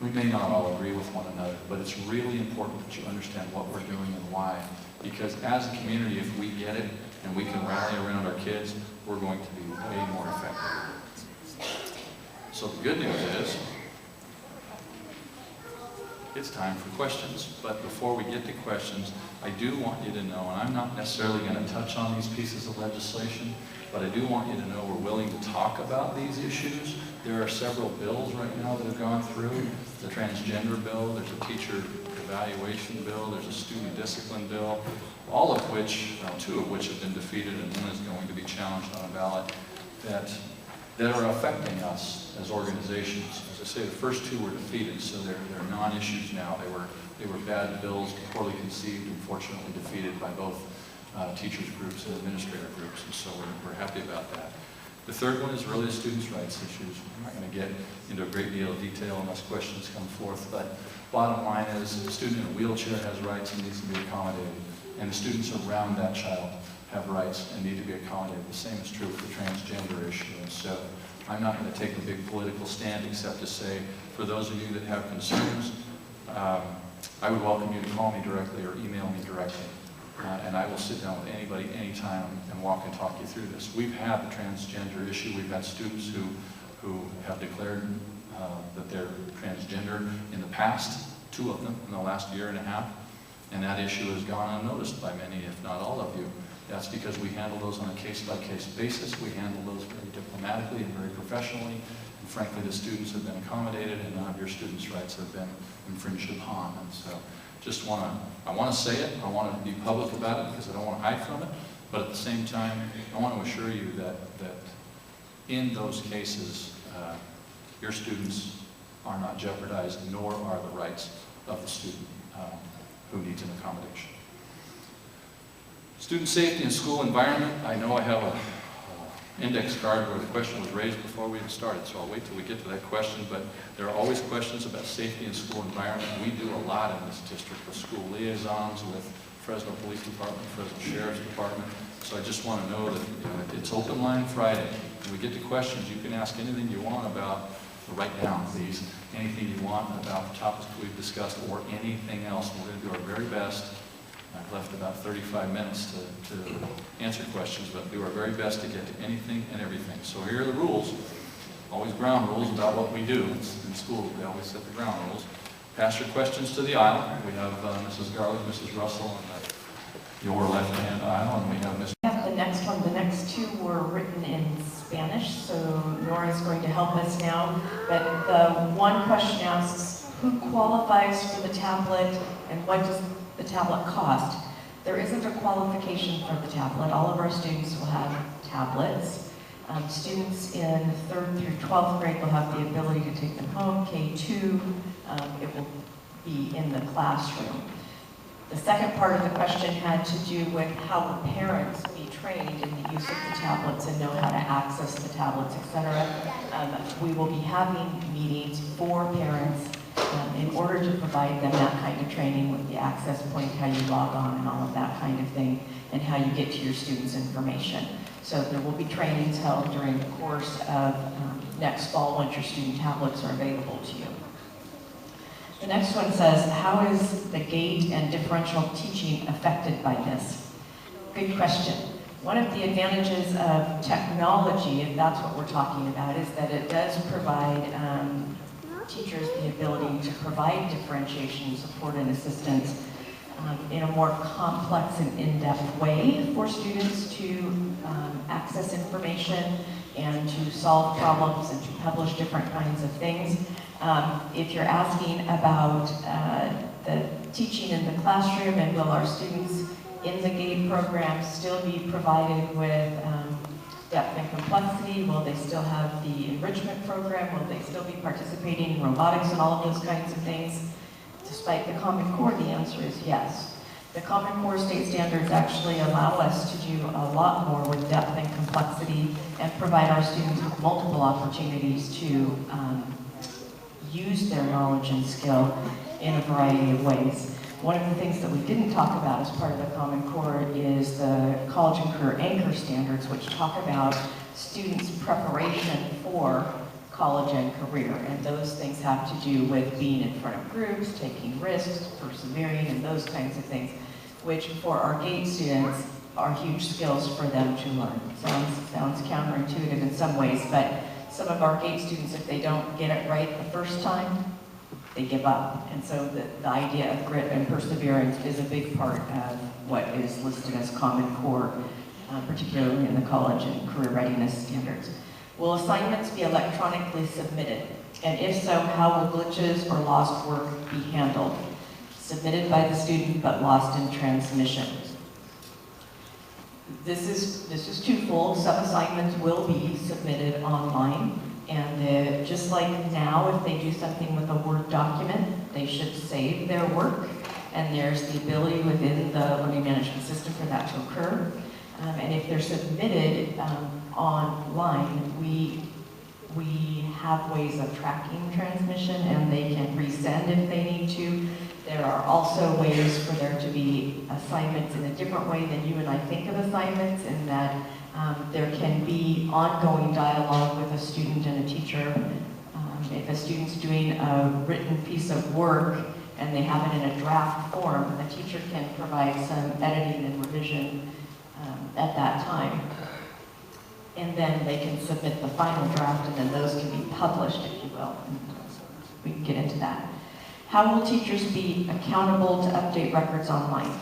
We may not all agree with one another, but it's really important that you understand what we're doing and why. Because as a community, if we get it and we can rally around our kids, we're going to be way more effective. So the good news is, it's time for questions. But before we get to questions, I do want you to know, and I'm not necessarily going to touch on these pieces of legislation, but I do want you to know we're willing to talk about these issues. There are several bills right now that have gone through. The transgender bill, there's a teacher evaluation bill, there's a student discipline bill, all of which, two of which have been defeated and one is going to be challenged on a ballot, that are affecting us as organizations. As I say, the first two were defeated, so they're non-issues now. They were bad bills, poorly conceived, unfortunately defeated by both teachers groups and administrator groups, and so we're happy about that. The third one is really the students' rights issues. I'm not going to get into a great deal of detail unless questions come forth, but bottom line is the student in a wheelchair has rights and needs to be accommodated, and the students around that child have rights and need to be accommodated. The same is true for the transgender issue. And so I'm not going to take a big political stand except to say, for those of you that have concerns, I would welcome you to call me directly or email me directly. And I will sit down with anybody, anytime, and walk and talk you through this. We've had the transgender issue. We've had students who have declared that they're transgender in the past, 2 of them in the last year and a half, and that issue has gone unnoticed by many, if not all of you. That's because we handle those on a case-by-case basis. We handle those very diplomatically and very professionally. And frankly, the students have been accommodated, and none of your students' rights have been infringed upon. And so, I want to say it. I want to be public about it because I don't want to hide from it. But at the same time, I want to assure you that in those cases, your students are not jeopardized, nor are the rights of the student who needs an accommodation. Student safety and school environment. I know I have an index card where the question was raised before we even started, so I'll wait till we get to that question, but there are always questions about safety and school environment. We do a lot in this district with school liaisons, with Fresno Police Department, Fresno Sheriff's Department, so I just want to know that it's open line Friday. When we get to questions, you can ask anything you want about, write down please, anything you want about the topics we've discussed or anything else. We're going to do our very best. I've left about 35 minutes to answer questions, but do our very best to get to anything and everything. So here are the rules. Always ground rules about what we do. In school, we always set the ground rules. Pass your questions to the aisle. We have Mrs. Garlick, Mrs. Russell, and your left-hand aisle, and we have Mr.
The next one, the next 2 were written in Spanish, so Nora's going to help us now. But the one question asks, who qualifies for the tablet and what does the tablet cost? There isn't a qualification for the tablet. All of our students will have tablets. Students in 3rd through 12th grade will have the ability to take them home. K2, it will be in the classroom. The second part of the question had to do with how will parents be trained in the use of the tablets and know how to access the tablets, etc. We will be having meetings for parents in order to provide them that kind of training with the access point, how you log on and all of that kind of thing, and how you get to your students' information. So there will be trainings held during the course of next fall once your student tablets are available to you. The next one says, how is the gate and differential teaching affected by this? Good question. One of the advantages of technology, if that's what we're talking about, is that it does provide teachers the ability to provide differentiation, support, and assistance in a more complex and in-depth way for students to access information and to solve problems and to publish different kinds of things. If you're asking about the teaching in the classroom and will our students in the GATE program still be provided with depth and complexity? Will they still have the enrichment program? Will they still be participating in robotics and all of those kinds of things? Despite the Common Core, the answer is yes. The Common Core state standards actually allow us to do a lot more with depth and complexity and provide our students with multiple opportunities to use their knowledge and skill in a variety of ways. One of the things that we didn't talk about as part of the Common Core is the College and Career Anchor Standards, which talk about students' preparation for college and career. And those things have to do with being in front of groups, taking risks, persevering, and those kinds of things, which for our GATE students are huge skills for them to learn. Sounds counterintuitive in some ways, but some of our GATE students, if they don't get it right the first time, they give up. And so the idea of grit and perseverance is a big part of what is listed as Common Core, particularly in the college and career readiness standards. Will assignments be electronically submitted? And if so, how will glitches or lost work be handled? Submitted by the student but lost in transmission. This is twofold. Some assignments will be submitted online, and just like now, if they do something with a Word document, they should save their work, and there's the ability within the learning management system for that to occur. And if they're submitted online, we have ways of tracking transmission, and they can resend if they need to. There are also ways for there to be assignments in a different way than you and I think of assignments, in that there can be ongoing dialogue with a student and a teacher. If a student's doing a written piece of work and they have it in a draft form, the teacher can provide some editing and revision at that time. And then they can submit the final draft, and then those can be published, if you will. We can get into that. How will teachers be accountable to update records online?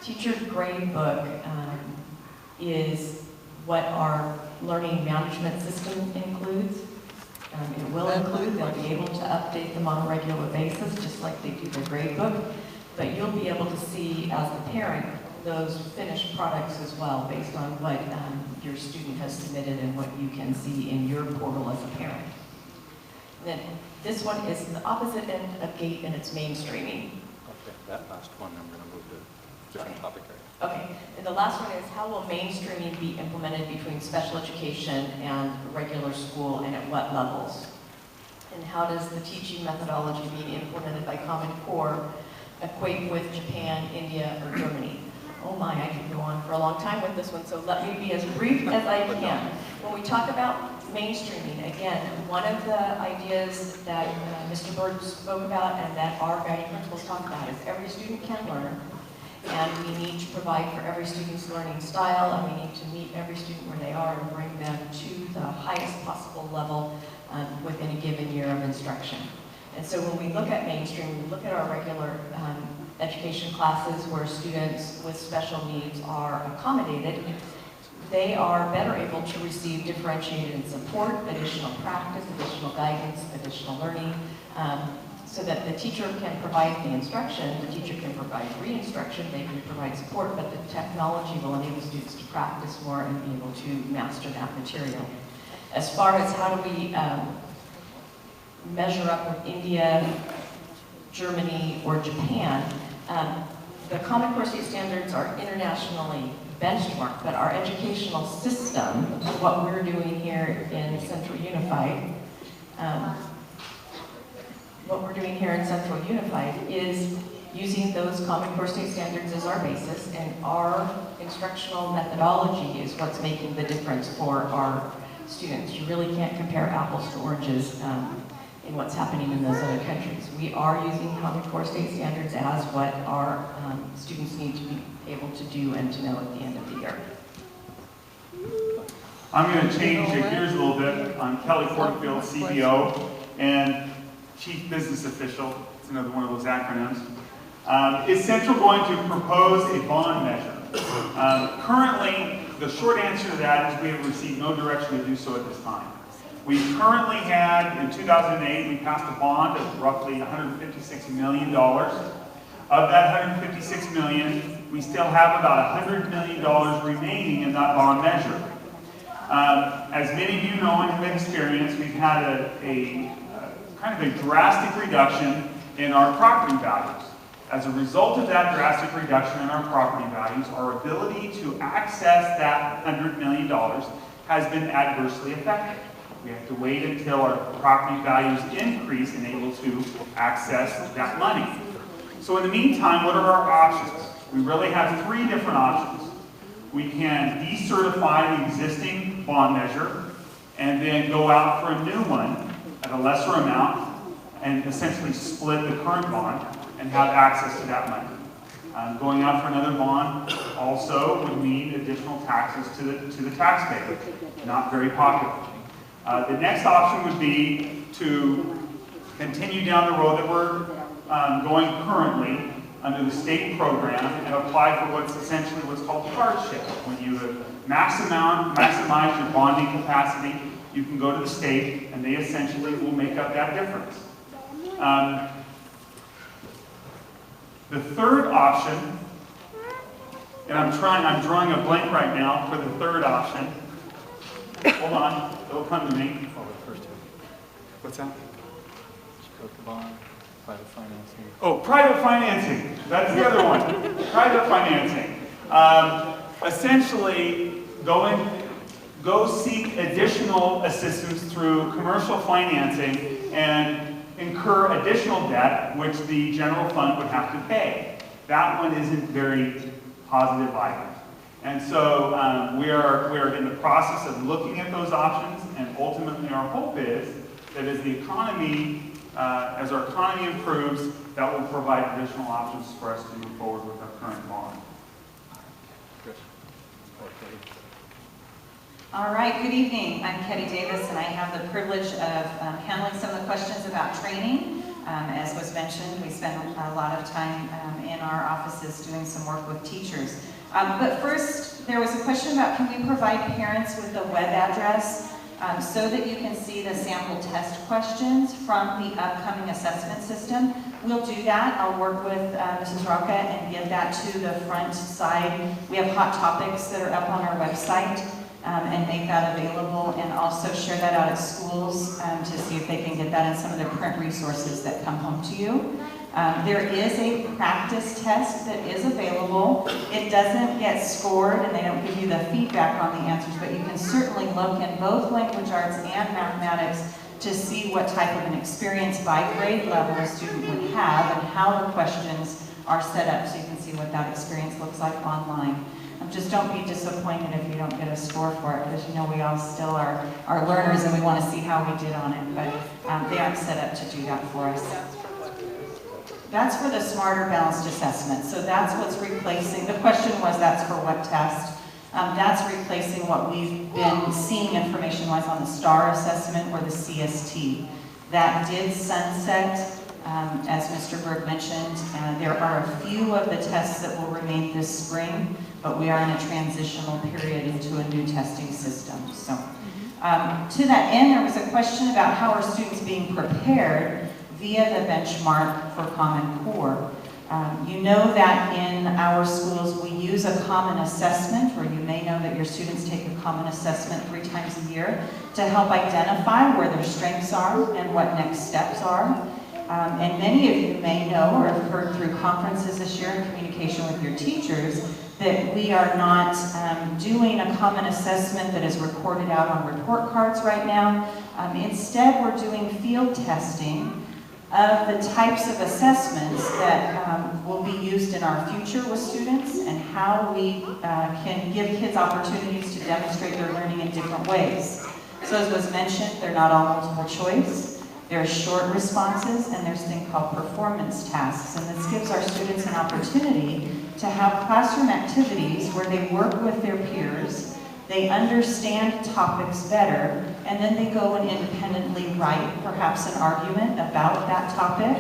Teacher grade book is what our learning management system includes. It will include, they'll be able to update them on a regular basis, just like they do their grade book. But you'll be able to see, as the parent, those finished products as well, based on what your student has submitted and what you can see in your portal as a parent. Then this one is the opposite end of GATE, and it's mainstreaming.
Okay, that last one, I'm going to move to a different topic area.
Okay, and the last one is, how will mainstreaming be implemented between special education and regular school, and at what levels? And how does the teaching methodology being implemented by Common Core equate with Japan, India, or Germany? Oh my, I could go on for a long time with this one, so let me be as brief as I can. When we talk about mainstreaming, again, one of the ideas that Mr. Bird spoke about and that our guiding principles talk about is every student can learn, and we need to provide for every student's learning style, and we need to meet every student where they are and bring them to the highest possible level within a given year of instruction. And so when we look at mainstream, we look at our regular education classes where students with special needs are accommodated. They are better able to receive differentiated support, additional practice, additional guidance, additional learning, so that the teacher can provide the instruction, the teacher can provide re-instruction, they can provide support, but the technology will enable students to practice more and be able to master that material. As far as how do we measure up with India, Germany, or Japan, the Common Core State Standards are internationally benchmarked, but our educational system, what we're doing here in Central Unified, is using those Common Core State Standards as our basis, and our instructional methodology is what's making the difference for our students. You really can't compare apples to oranges in what's happening in those other countries. We are using Common Core State Standards as what our students need to be able to do and to know at the end of the year.
I'm going to change gears a little bit. I'm Kelly Porterfield, CBO and Chief Business Official. It's another one of those acronyms. Is Central going to propose a bond measure? Currently, the short answer to that is we have received no direction to do so at this time. We currently had, in 2008, we passed a bond of roughly $156 million. Of that $156 million, we still have about $100 million remaining in that bond measure. As many of you know and have experienced, we've had a kind of a drastic reduction in our property values. As a result of that drastic reduction in our property values, our ability to access that $100 million has been adversely affected. We have to wait until our property values increase and able to access that money. So in the meantime, what are our options? We really have three different options. We can decertify the existing bond measure and then go out for a new one at a lesser amount and essentially split the current bond and have access to that money. Going out for another bond also would mean additional taxes to the taxpayer. Not very popular. The next option would be to continue down the road that we're going currently under the state program and apply for what's essentially what's called hardship. When you maximize your bonding capacity, you can go to the state and they essentially will make up that difference. The third option, and I'm drawing a blank right now for the third option. Hold on, it'll come to me.
Oh, the first two.
What's that?
Stroke the bond, private financing.
Oh, private financing. That's the other one. Private financing. Essentially, go seek additional assistance through commercial financing and incur additional debt, which the general fund would have to pay. That one isn't very positive either. And so we are in the process of looking at those options, and ultimately our hope is that as the economy, as our economy improves, that will provide additional options for us to move forward with our current bond.
All right, good evening. I'm Ketty Davis, and I have the privilege of handling some of the questions about training. As was mentioned, we spend a lot of time in our offices doing some work with teachers. But first, there was a question about, can we provide parents with a web address so that you can see the sample test questions from the upcoming assessment system? We'll do that. I'll work with Mrs. Rocca and get that to the front side. We have hot topics that are up on our website. And make that available, and also share that out at schools to see if they can get that in some of the print resources that come home to you. There is a practice test that is available. It doesn't get scored, and they don't give you the feedback on the answers, but you can certainly look in both language arts and mathematics to see what type of an experience by grade level a student would have and how the questions are set up, so you can see what that experience looks like online. Just don't be disappointed if you don't get a score for it, because you know we all still are learners and we want to see how we did on it, but they aren't set up to do that for us. That's for the Smarter Balanced Assessment. So that's what's replacing, the question was that's for what test? That's replacing what we've been seeing information-wise on the STAR assessment or the CST. That did sunset. As Mr. Berg mentioned, there are a few of the tests that will remain this spring, but we are in a transitional period into a new testing system. So, to that end, there was a question about how are students being prepared via the benchmark for Common Core. You know that in our schools we use a common assessment, or you may know that your students take a common assessment 3 times a year to help identify where their strengths are and what next steps are. And many of you may know or have heard through conferences this year in communication with your teachers that we are not doing a common assessment that is recorded out on report cards right now. Instead, we're doing field testing of the types of assessments that will be used in our future with students and how we can give kids opportunities to demonstrate their learning in different ways. So as was mentioned, they're not all multiple choice. There's short responses, and there's a thing called performance tasks. And this gives our students an opportunity to have classroom activities where they work with their peers, they understand topics better, and then they go and independently write perhaps an argument about that topic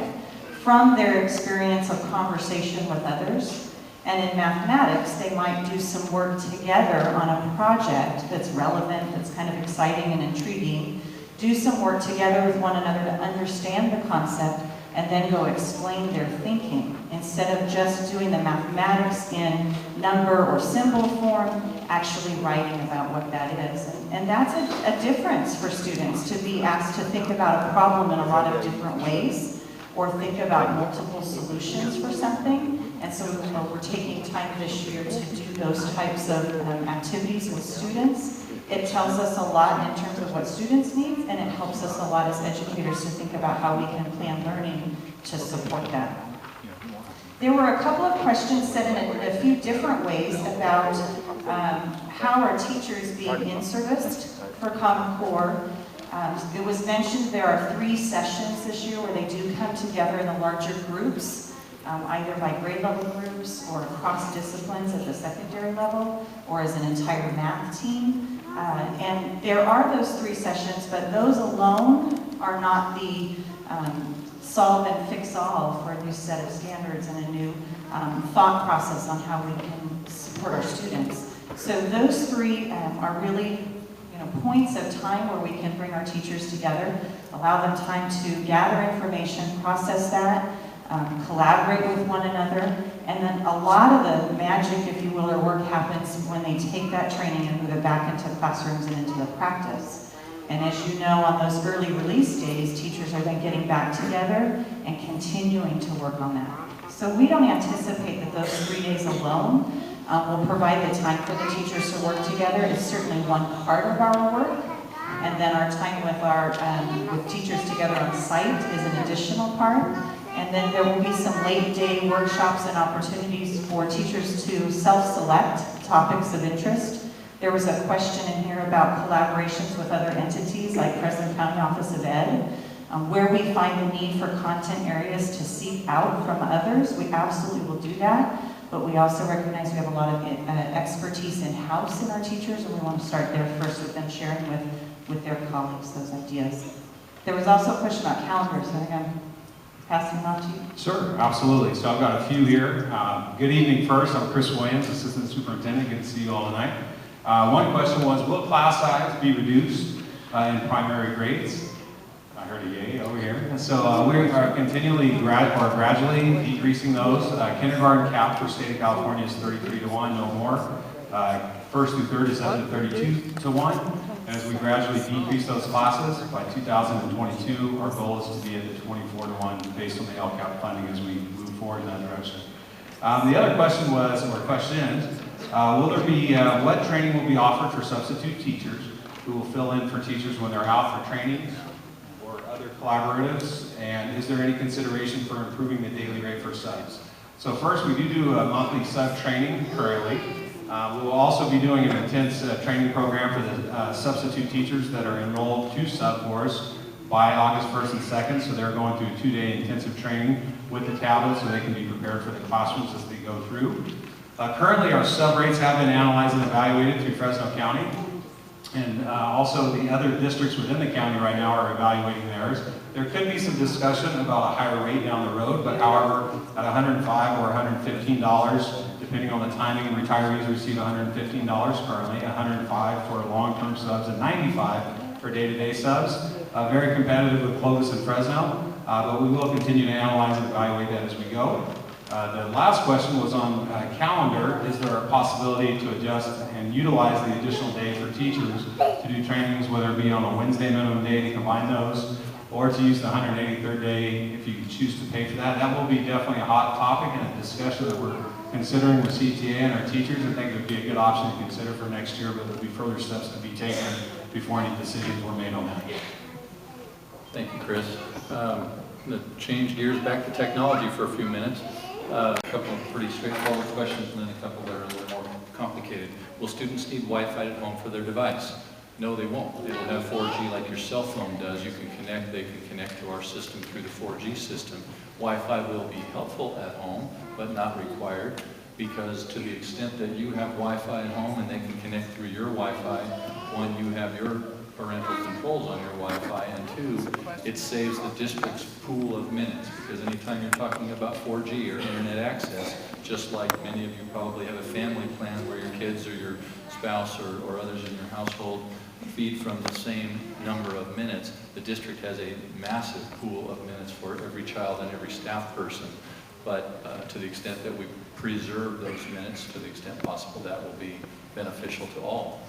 from their experience of conversation with others. And in mathematics, they might do some work together on a project that's relevant, that's kind of exciting and intriguing, do some work together with one another to understand the concept, and then go explain their thinking. Instead of just doing the mathematics in number or symbol form, actually writing about what that is. And that's a difference for students, to be asked to think about a problem in a lot of different ways, or think about multiple solutions for something. And so we're taking time this year to do those types of activities with students. It tells us a lot in terms of what students need, and it helps us a lot as educators to think about how we can plan learning to support that. There were a couple of questions said in a few different ways about how are teachers being in-serviced for Common Core. It was mentioned there are 3 sessions this year where they do come together in the larger groups, either by grade level groups or across disciplines at the secondary level, or as an entire math team. And there are those 3 sessions, but those alone are not the solve and fix all for a new set of standards and a new thought process on how we can support our students. So those 3 are really points of time where we can bring our teachers together, allow them time to gather information, process that, collaborate with one another, and then a lot of the magic, if you will, or work happens when they take that training and move it back into classrooms and into the practice. And as you know, on those early release days, teachers are then getting back together and continuing to work on that. So we don't anticipate that those 3 days alone We'll provide the time for the teachers to work together. It's certainly one part of our work. And then our time with our with teachers together on site is an additional part. And then there will be some late day workshops and opportunities for teachers to self-select topics of interest. There was a question in here about collaborations with other entities like Fresno County Office of Ed. Where we find the need for content areas to seek out from others, we absolutely will do that. But we also recognize we have a lot of expertise in-house in our teachers, and we want to start there first with them sharing with their colleagues those ideas. There was also a question about calendars. I think I'm passing it on to you.
Sure, absolutely. So I've got a few here. Good evening first. I'm Chris Williams, Assistant Superintendent. Good to see you all tonight. One question was, will class size be reduced in primary grades? I heard a yay over here. And so we are continually gradually decreasing those. Kindergarten cap for state of California is 33-1, no more. First through third is up to 32-1. As we gradually decrease those classes, by 2022, our goal is to be at the 24-1 based on the LCAP funding as we move forward in that direction. The other question was, or question is, will there be, what training will be offered for substitute teachers who will fill in for teachers when they're out for training or other collaboratives? And is there any consideration for improving the daily rate for subs? So first, we do a monthly sub training currently. We will also be doing an intense training program for the substitute teachers that are enrolled to sub for us by August 1st and 2nd. So they're going through a 2-day intensive training with the tablets so they can be prepared for the classrooms as they go through. Currently, our sub rates have been analyzed and evaluated through Fresno County. And also the other districts within the county right now are evaluating theirs. There could be some discussion about a higher rate down the road, but however, at $105 or $115, depending on the timing, and retirees receive $115 currently, $105 for long-term subs, and $95 for day-to-day subs. Very competitive with Clovis and Fresno, but we will continue to analyze and evaluate that as we go. The last question was on calendar. Is there a possibility to adjust and utilize the additional day for teachers to do trainings, whether it be on a Wednesday minimum day to combine those, or to use the 183rd day if you choose to pay for that? That will be definitely a hot topic and a discussion that we're considering with CTA and our teachers. I think it would be a good option to consider for next year, but there'll be further steps to be taken before any decisions were made on that.
Thank you, Chris. I'm going to change gears back to technology for a few minutes. A couple of pretty straightforward questions and then a couple that are a little more complicated. Will students need Wi-Fi at home for their device? No, they won't. They will have 4G like your cell phone does. You can connect, they can connect to our system through the 4G system. Wi-Fi will be helpful at home, but not required, because to the extent that you have Wi-Fi at home and they can connect through your Wi-Fi, one, you have your parental controls on your Wi-Fi, and two, it saves the district's pool of minutes, because anytime you're talking about 4G or internet access, just like many of you probably have a family plan where your kids or your spouse or others in your household feed from the same number of minutes, the district has a massive pool of minutes for every child and every staff person. But to the extent that we preserve those minutes, to the extent possible, that will be beneficial to all.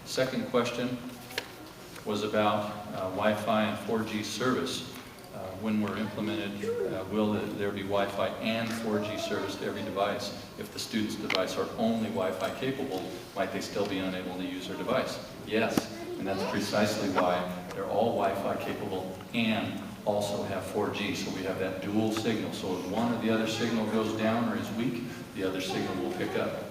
Second question was about Wi-Fi and 4G service. When we're implemented, will there be Wi-Fi and 4G service to every device? If the student's device are only Wi-Fi capable, might they still be unable to use their device? Yes, and that's precisely why they're all Wi-Fi capable and also have 4G, so we have that dual signal. So if one or the other signal goes down or is weak, the other signal will pick up.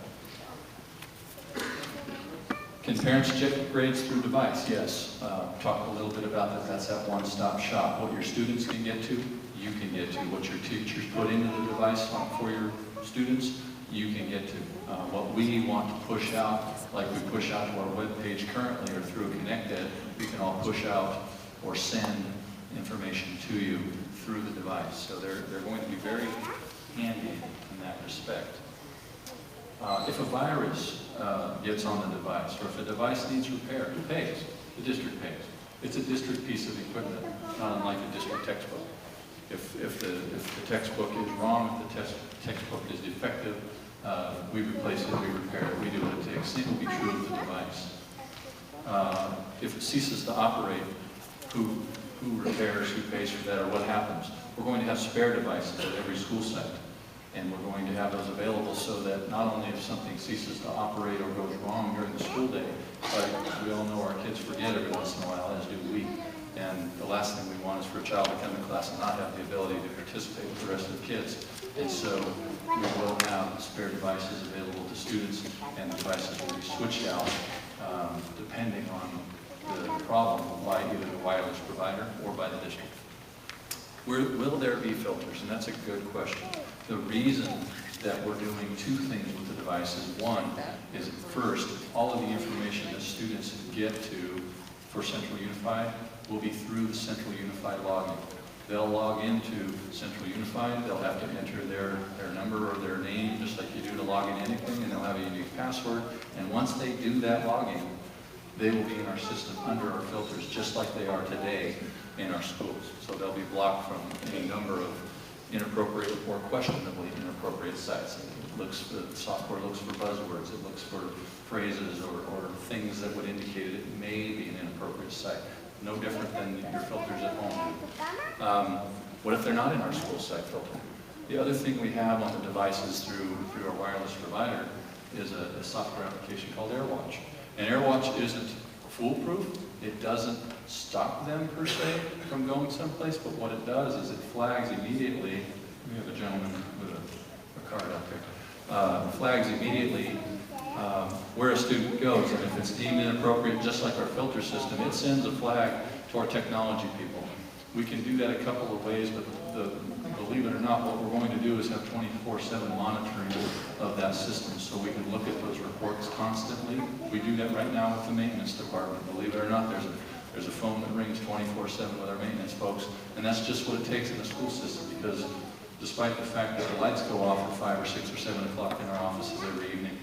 Can parents check grades through device? Yes. Talk a little bit about that. That's that one-stop shop. What your students can get to, you can get to. What your teachers put into the device for your students, you can get to. What we want to push out, like we push out to our webpage currently or through ConnectEd, we can all push out or send information to you through the device. So they're going to be very handy in that respect. If a virus gets on the device, or if a device needs repair, who pays? The district pays. It's a district piece of equipment, not unlike a district textbook. If the textbook is wrong, if the textbook is defective, we replace it, we repair it, we do what it takes. Same will be true of the device. If it ceases to operate, who repairs, who pays for that, or what happens? We're going to have spare devices at every school site. And we're going to have those available so that not only if something ceases to operate or goes wrong during the school day, but we all know our kids forget every once in a while, as do we. And the last thing we want is for a child to come to class and not have the ability to participate with the rest of the kids. And so we will have spare devices available to students, and the devices will be switched out depending on the problem by either the wireless provider or by the district. Will there be filters? And that's a good question. The reason that we're doing two things with the devices, one is first, all of the information that students get to for Central Unified will be through the Central Unified login. They'll log into Central Unified, they'll have to enter their number or their name, just like you do to log in anything, and they'll have a unique password. And once they do that login, they will be in our system under our filters, just like they are today in our schools. So they'll be blocked from any number of inappropriate or questionably inappropriate sites. The software looks for buzzwords, it looks for phrases or things that would indicate it may be an inappropriate site. No different than your filters at home. What if they're not in our school site filter? The other thing we have on the devices through our wireless provider is a software application called AirWatch. And AirWatch isn't foolproof. It doesn't stop them per se from going someplace, but what it does is it flags immediately. We have a gentleman with a card out there. Flags immediately where a student goes, and if it's deemed inappropriate, just like our filter system, it sends a flag to our technology people. We can do that a couple of ways, but believe it or not, what we're going to do is have 24/7 monitoring of that system, so we can look at those reports constantly. We do that right now with the maintenance department. Believe it or not, there's a phone that rings 24/7 with our maintenance folks, and that's just what it takes in the school system, because despite the fact that the lights go off at 5 or 6 or 7 o'clock in our offices every evening,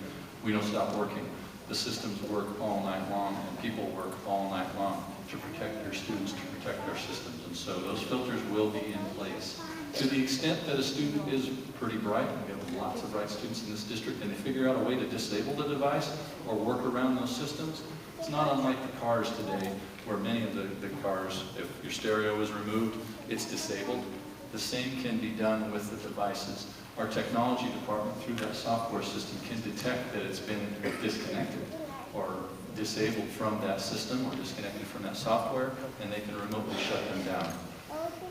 we don't stop working. The systems work all night long, and people work all night long to protect their students, to protect our systems. And so those filters will be in place. To the extent that a student is pretty bright, and we have lots of bright students in this district, and they figure out a way to disable the device or work around those systems, it's not unlike the cars today, where many of the cars, if your stereo is removed, it's disabled. The same can be done with the devices. Our technology department, through that software system, can detect that it's been disconnected or disabled from that system or disconnected from that software, and they can remotely shut them down.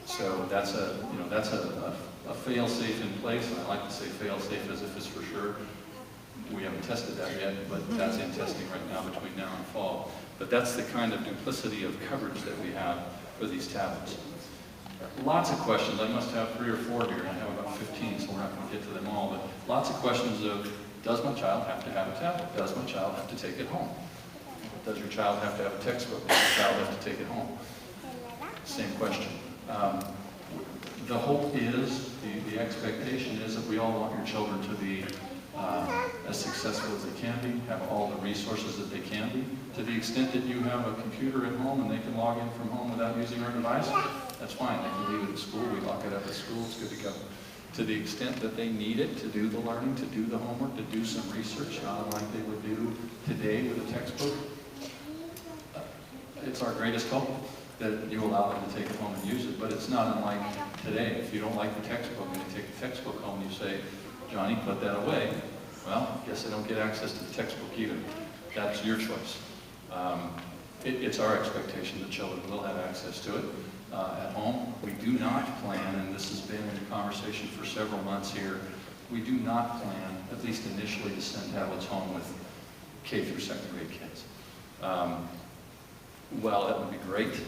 So that's a fail-safe in place, and I like to say fail-safe as if it's for sure. We haven't tested that yet, but that's in testing right now between now and fall. But that's the kind of duplicity of coverage that we have for these tablets. Lots of questions. I must have 3 or 4 here, and I have about 15, so we're not going to get to them all. But lots of questions of, does my child have to have a tablet? Does my child have to take it home? Does your child have to have a textbook? Does your child have to take it home? Same question. The hope is, the expectation is that we all want your children to be as successful as they can be, have all the resources that they can be. To the extent that you have a computer at home and they can log in from home without using our device, that's fine. They can leave it at school. We lock it up at school. It's good to go. To the extent that they need it to do the learning, to do the homework, to do some research, not unlike they would do today with a textbook, it's our greatest hope that you allow them to take it home and use it. But it's not unlike today. If you don't like the textbook and you take the textbook home and you say, Johnny, put that away. Well, guess I don't get access to the textbook either. That's your choice. It's our expectation that children will have access to it at home. We do not plan, and this has been in conversation for several months here, we do not plan, at least initially, to send tablets home with K through second grade kids. Well, that would be great.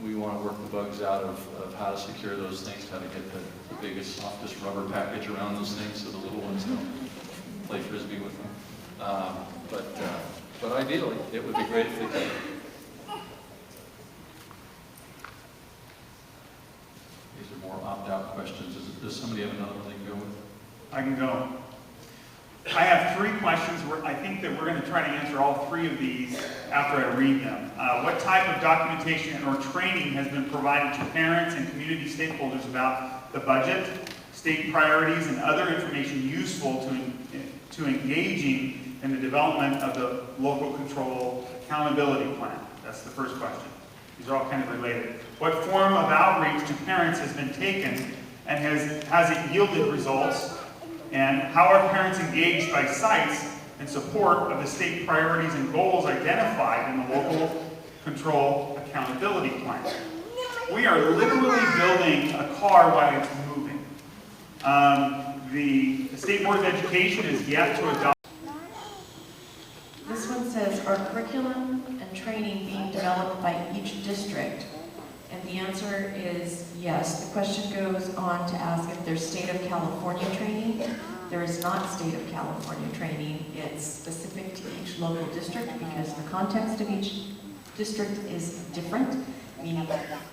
We want to work the bugs out of how to secure those things, how to get the biggest, softest rubber package around those things so the little ones don't play frisbee with them. But ideally, it would be great if they could. These are more opt-out questions. Does somebody have another one they can go with?
I can go. I have 3 questions. I think that we're going to try to answer all 3 of these after I read them. What type of documentation or training has been provided to parents and community stakeholders about the budget, state priorities, and other information useful to engaging in the development of the local control accountability plan? That's the first question. These are all kind of related. What form of outreach to parents has been taken, and has it yielded results? And how are parents engaged by sites in support of the state priorities and goals identified in the local control accountability plan? We are literally building a car while it's moving. The State Board of Education is yet to adopt.
This one says, are curriculum and training being developed by each district? And the answer is yes. The question goes on to ask if there's state of California training. There is not state of California training. It's specific to each local district because the context of each district is different, meaning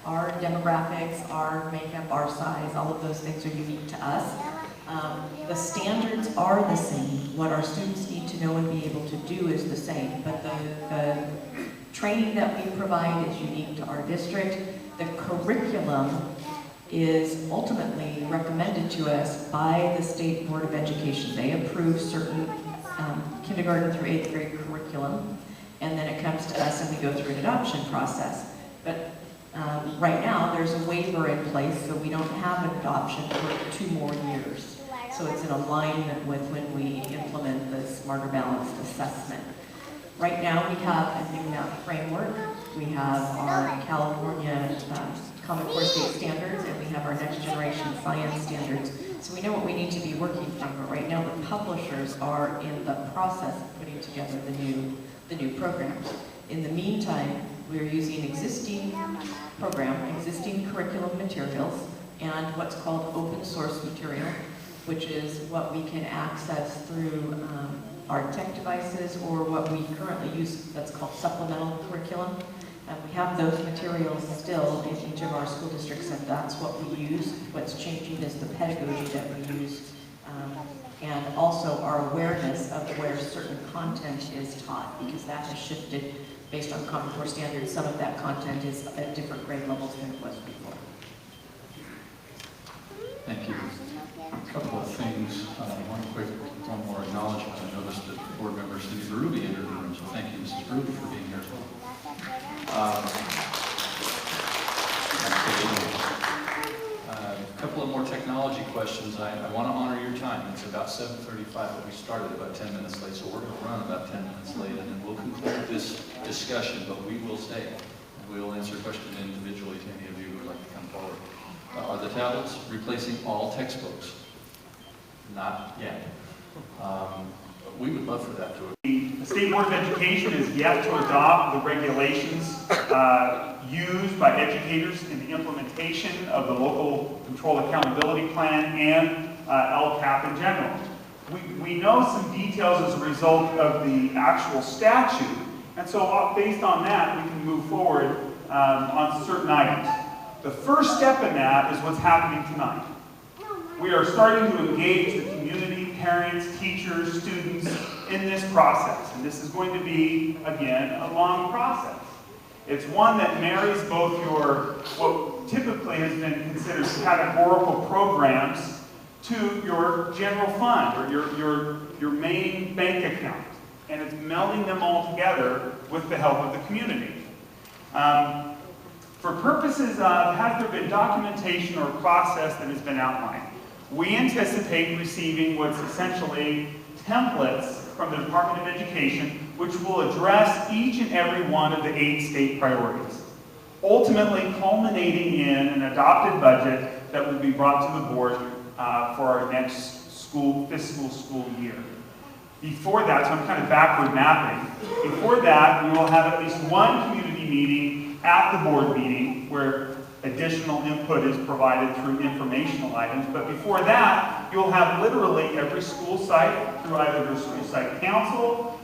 our demographics, our makeup, our size, all of those things are unique to us. The standards are the same. What our students need to know and be able to do is the same, but the training that we provide is unique to our district. The curriculum is ultimately recommended to us by the State Board of Education. They approve certain kindergarten through 8th grade curriculum, and then it comes to us and we go through an adoption process. But right now, there's a waiver in place, so we don't have an adoption for 2 more years. So it's in alignment with when we implement the Smarter Balanced Assessment. Right now, we have a new math framework. We have our California Common Core State Standards, and we have our Next Generation Science Standards. So we know what we need to be working from, but right now the publishers are in the process of putting together the new programs. In the meantime, we're using existing curriculum materials, and what's called open source material, which is what we can access through our tech devices or what we currently use that's called supplemental curriculum. And we have those materials still in each of our school districts, and that's what we use. What's changing is the pedagogy that we use, and also our awareness of where certain content is taught, because that has shifted based on Common Core standards. Some of that content is at different grade levels than it was before.
Thank you. A couple of things. One more acknowledgement. I noticed that board member Cindy Ruby entered the room, so thank you, Mrs. Ruby, for being here as well. A couple of more technology questions. I want to honor your time. It's about 7:35, but we started about 10 minutes late, so we're going to run about 10 minutes late, and then we'll conclude this discussion, but we will stay. We will answer questions individually to any of you who would like to come forward. Are the tablets replacing all textbooks? Not yet. We would love for that to occur.
The State Board of Education is yet to adopt the regulations used by educators in the implementation of the Local Control Accountability Plan and LCAP in general. We know some details as a result of the actual statute, and so based on that, we can move forward on certain items. The first step in that is what's happening tonight. We are starting to engage the community, parents, teachers, students in this process. And this is going to be, again, a long process. It's one that marries both your, what typically has been considered categorical programs to your general fund or your main bank account. And it's melding them all together with the help of the community. For purposes of, has there been documentation or process that has been outlined? We anticipate receiving what's essentially templates from the Department of Education, which will address each and every one of the 8 state priorities, ultimately culminating in an adopted budget that will be brought to the board for our next fiscal school year. Before that, so I'm kind of backward mapping, before that we will have at least one community meeting at the board meeting where additional input is provided through informational items. But before that, you'll have literally every school site through either their school site council,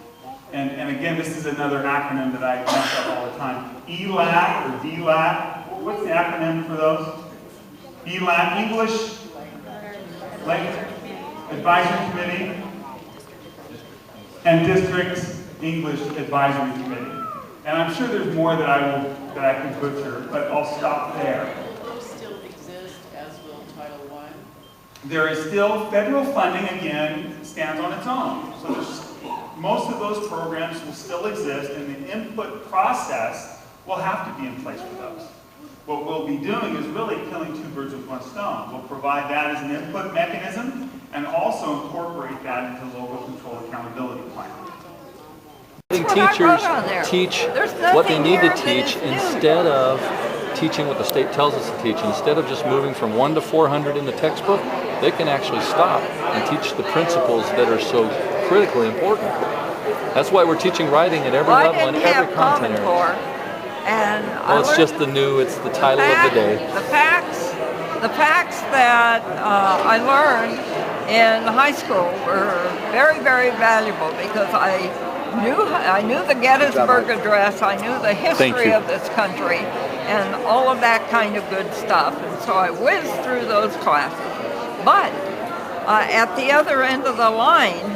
and again, this is another acronym that I mess up all the time, ELAC or DLAC. What's the acronym for those? ELAC, English Language Advisory Committee, and District English Advisory Committee. And I'm sure there's more that I can butcher, but I'll stop there.
Will those still exist, as will Title I?
There is still federal funding, again, stands on its own. So most of those programs will still exist, and the input process will have to be in place for those. What we'll be doing is really killing 2 birds with 1 stone. We'll provide that as an input mechanism, and also incorporate that into local control accountability plan.
Letting teachers teach what they need to teach instead of teaching what the state tells us to teach. Instead of just moving from 1 to 400 in the textbook, they can actually stop and teach the principles that are so critically important. That's why we're teaching writing at every level and every content area.
And
Well, it's just the new, it's the title of the day.
the facts that I learned in high school were very, very valuable because I knew the Gettysburg Address, I knew the history of this country, and all of that kind of good stuff. And so I whizzed through those classes. But at the other end of the line,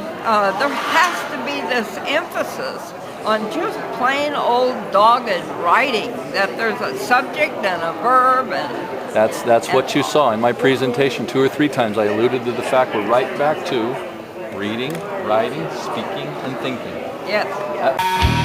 there has to be this emphasis on just plain old dogged writing, that there's a subject and a verb and...
That's what you saw in my presentation 2 or 3 times. I alluded to the fact we're right back to reading, writing, speaking, and thinking.
Yes.